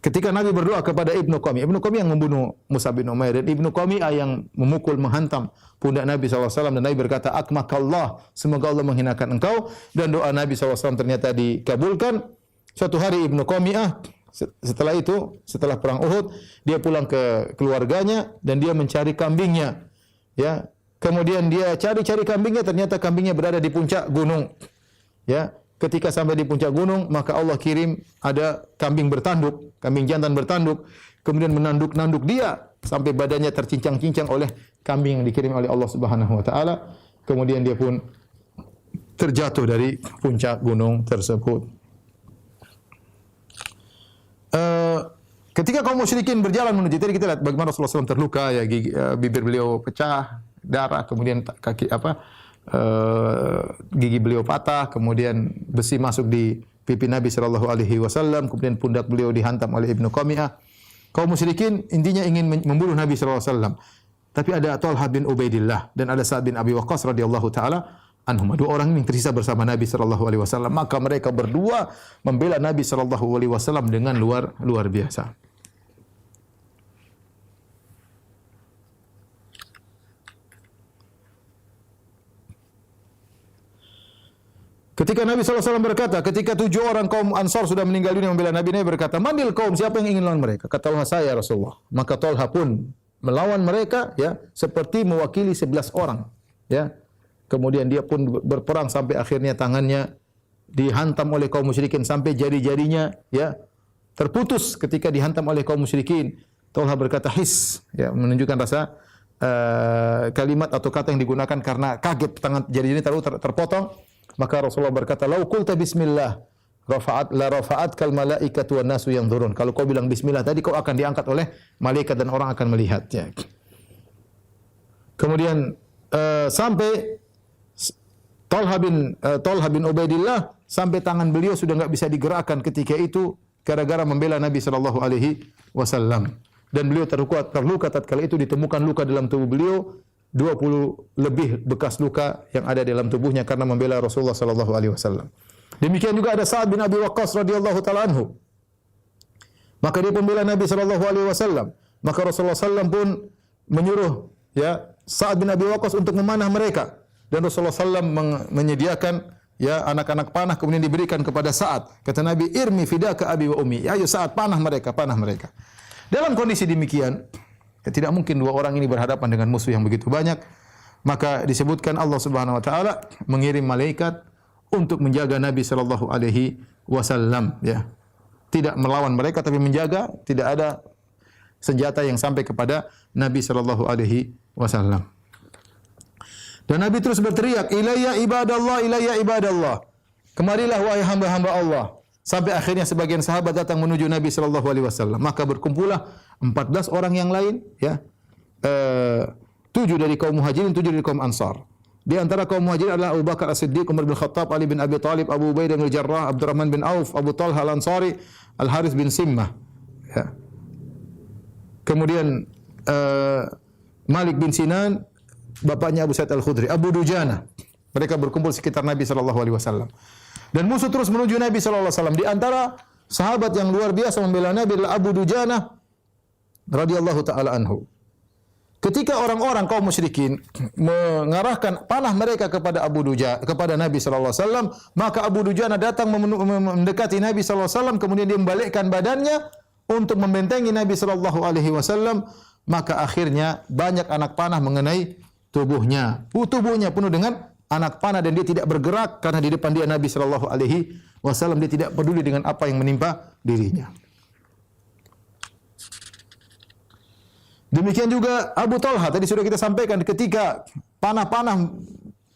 ketika Nabi berdoa kepada Ibnu Qami'ah yang membunuh Musa bin Umair, dan Ibnu Qami'ah yang memukul, menghantam pundak Nabi SAW, dan Nabi berkata, "Akmakallah, semoga Allah menghinakan engkau." Dan doa Nabi SAW ternyata dikabulkan. Suatu hari Ibnu Qami'ah setelah perang Uhud, dia pulang ke keluarganya dan dia mencari kambingnya, ya. Kemudian dia cari kambingnya, ternyata kambingnya berada di puncak gunung, ya. Ketika sampai di puncak gunung, maka Allah kirim ada kambing bertanduk, kambing jantan bertanduk, kemudian menanduk-nanduk dia sampai badannya tercincang-cincang oleh kambing yang dikirim oleh Allah Subhanahu wa taala. Kemudian dia pun terjatuh dari puncak gunung tersebut. Ketika kaum musyrikin berjalan menuju, tadi kita lihat bagaimana Rasulullah SAW terluka, ya, bibir beliau pecah, darah, kemudian gigi beliau patah, kemudian besi masuk di pipi Nabi SAW, kemudian pundak beliau dihantam oleh Ibnu Qami'ah. Kaum musyrikin intinya ingin membunuh Nabi SAW. Tapi ada Talha bin Ubaidillah dan ada Sa'ad bin Abi Waqqas radhiyallahu taala anhum. 2 orang ini tersisa bersama Nabi SAW. Maka mereka berdua membela Nabi SAW dengan luar biasa. Ketika Nabi SAW berkata, ketika 7 orang kaum Ansar sudah meninggal dunia membela Nabi, Nabi berkata, "Manil kaum, siapa yang ingin lawan mereka?" Kata Talha, "Saya Rasulullah." Maka Talha pun melawan mereka ya seperti mewakili 11 orang ya. Kemudian dia pun berperang sampai akhirnya tangannya dihantam oleh kaum musyrikin sampai jari-jarinya ya terputus ketika dihantam oleh kaum musyrikin. Talha berkata his ya, menunjukkan rasa kalimat atau kata yang digunakan karena kaget tangan jari-jarinya terpotong. Maka Rasulullah berkata, "Lau qulta bismillah, rafa'at kal malaikatu wan nasu yanzurun." Kalau kau bilang bismillah tadi, kau akan diangkat oleh malaikat dan orang akan melihat. Ya. Kemudian sampai Talha bin Ubaidillah sampai tangan beliau sudah enggak bisa digerakkan ketika itu gara-gara membela Nabi sallallahu alaihi wasallam. Dan beliau terluka tatkala itu ditemukan luka dalam tubuh beliau 20 lebih bekas luka yang ada dalam tubuhnya karena membela Rasulullah sallallahu alaihi wasallam. Demikian juga ada Sa'ad bin Abi Waqqas radhiyallahu taala anhu. Maka dia pembela Nabi sallallahu alaihi wasallam. Maka Rasulullah sallam pun menyuruh ya Sa'ad bin Abi Waqqas untuk memanah mereka dan Rasulullah sallam menyediakan ya anak-anak panah kemudian diberikan kepada Sa'ad. Kata Nabi, "Irmi fidaka abi wa ummi." Ayo Sa'ad, panah mereka, panah mereka. Dalam kondisi demikian, ya, tidak mungkin 2 orang ini berhadapan dengan musuh yang begitu banyak. Maka disebutkan Allah Subhanahu wa taala mengirim malaikat untuk menjaga Nabi sallallahu alaihi wasallam ya. Tidak melawan mereka tapi menjaga, tidak ada senjata yang sampai kepada Nabi sallallahu alaihi wasallam. Dan Nabi terus berteriak, "Ilayya ibadallah, ilayya ibadallah." Kemarilah wahai hamba-hamba Allah. Sampai akhirnya sebagian sahabat datang menuju Nabi sallallahu alaihi wasallam. Maka berkumpullah 14 orang yang lain ya. 7 dari kaum Muhajirin, 7 dari kaum Ansar. Di antara kaum Muhajirin adalah Abu Bakar As-Siddiq, Umar bin Khattab, Ali bin Abi Thalib, Abu Ubaidah bin Jarrah, Abdurrahman bin Auf, Abu Talha Al-Ansari, Al-Harits bin Simmah. Ya. Kemudian Malik bin Sinan, bapaknya Abu Sa'id Al-Khudri, Abu Dujana. Mereka berkumpul sekitar Nabi sallallahu alaihi wasallam. Dan musuh terus menuju Nabi sallallahu alaihi wasallam. Di antara sahabat yang luar biasa membela Nabi adalah Abu Dujana radhiyallahu taala anhu. Ketika orang-orang kaum musyrikin mengarahkan panah mereka kepada kepada Nabi sallallahu alaihi wasallam, maka Abu Dujana datang mendekati Nabi sallallahu alaihi wasallam, kemudian dia membalikkan badannya untuk membentengi Nabi sallallahu alaihi wasallam, maka akhirnya banyak anak panah mengenai tubuhnya. Tubuhnya penuh dengan anak panah dan dia tidak bergerak karena di depan dia Nabi sallallahu alaihi wasallam, dia tidak peduli dengan apa yang menimpa dirinya. Demikian juga Abu Talha, tadi sudah kita sampaikan ketika panah-panah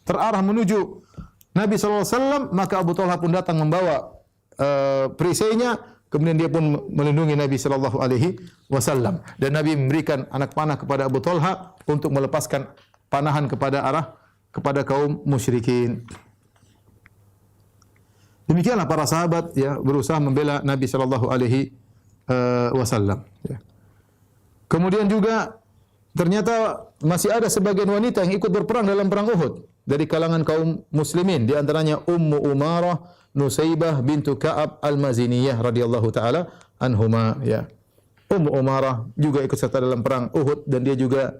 terarah menuju Nabi sallallahu alaihi wasallam, maka Abu Talha pun datang membawa perisainya, kemudian dia pun melindungi Nabi sallallahu alaihi wasallam dan Nabi memberikan anak panah kepada Abu Talha untuk melepaskan panahan kepada kaum musyrikin. Demikianlah para sahabat ya berusaha membela Nabi sallallahu alaihi wasallam ya. Kemudian juga ternyata masih ada sebagian wanita yang ikut berperang dalam perang Uhud dari kalangan kaum muslimin, di antaranya Ummu Umarah Nusaybah bintu Ka'ab Al-Maziniyah radhiyallahu taala anhuma ya. Ummu Umarah juga ikut serta dalam perang Uhud dan dia juga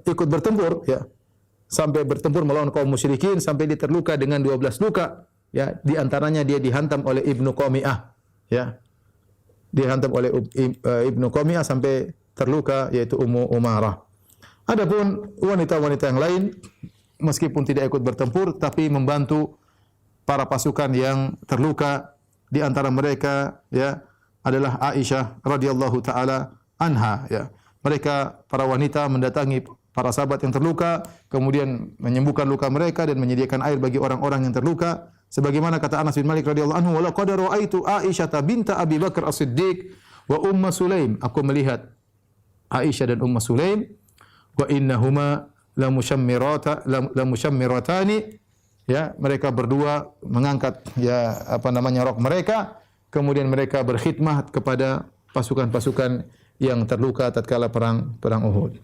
ikut bertempur ya. Sampai bertempur melawan kaum musyrikin sampai dia terluka dengan 12 luka ya, di antaranya dia dihantam oleh Ibnu Qami'ah ya. Dihantam oleh Ibnu Qami'ah sampai terluka, yaitu Ummu Umarah. Adapun wanita-wanita yang lain meskipun tidak ikut bertempur tapi membantu para pasukan yang terluka. Di antara mereka ya adalah Aisyah radhiyallahu taala anha ya. Mereka para wanita mendatangi para sahabat yang terluka, kemudian menyembuhkan luka mereka dan menyediakan air bagi orang-orang yang terluka. Sebagaimana kata Anas bin Malik radhiyallahu anhu, "Wa laqad ra'aitu Aisyah binta Abi Bakar As-Siddiq wa Ummu Sulaim." Aku melihat Aisyah dan Ummu Sulaim, wa innahuma la mushammiratani ya, mereka berdua mengangkat ya rok mereka, kemudian mereka berkhidmat kepada pasukan-pasukan yang terluka tatkala perang Uhud.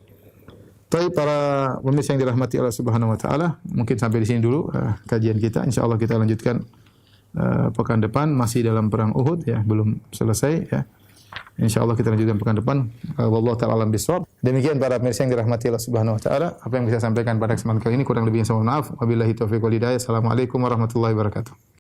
Baik para pemirsa yang dirahmati Allah Subhanahu wa taala, mungkin sampai di sini dulu kajian kita. Insyaallah kita lanjutkan pekan depan masih dalam perang Uhud ya, belum selesai ya. Insyaallah kita lanjutkan pekan depan. Wallahu taala alam bisawab. Demikian para pemirsa yang dirahmati Allah Subhanahu wa taala, apa yang bisa saya sampaikan pada kesempatan kali ini kurang lebihnya saya mohon maaf. Wabillahi taufiq wal hidayah. Assalamualaikum warahmatullahi wabarakatuh.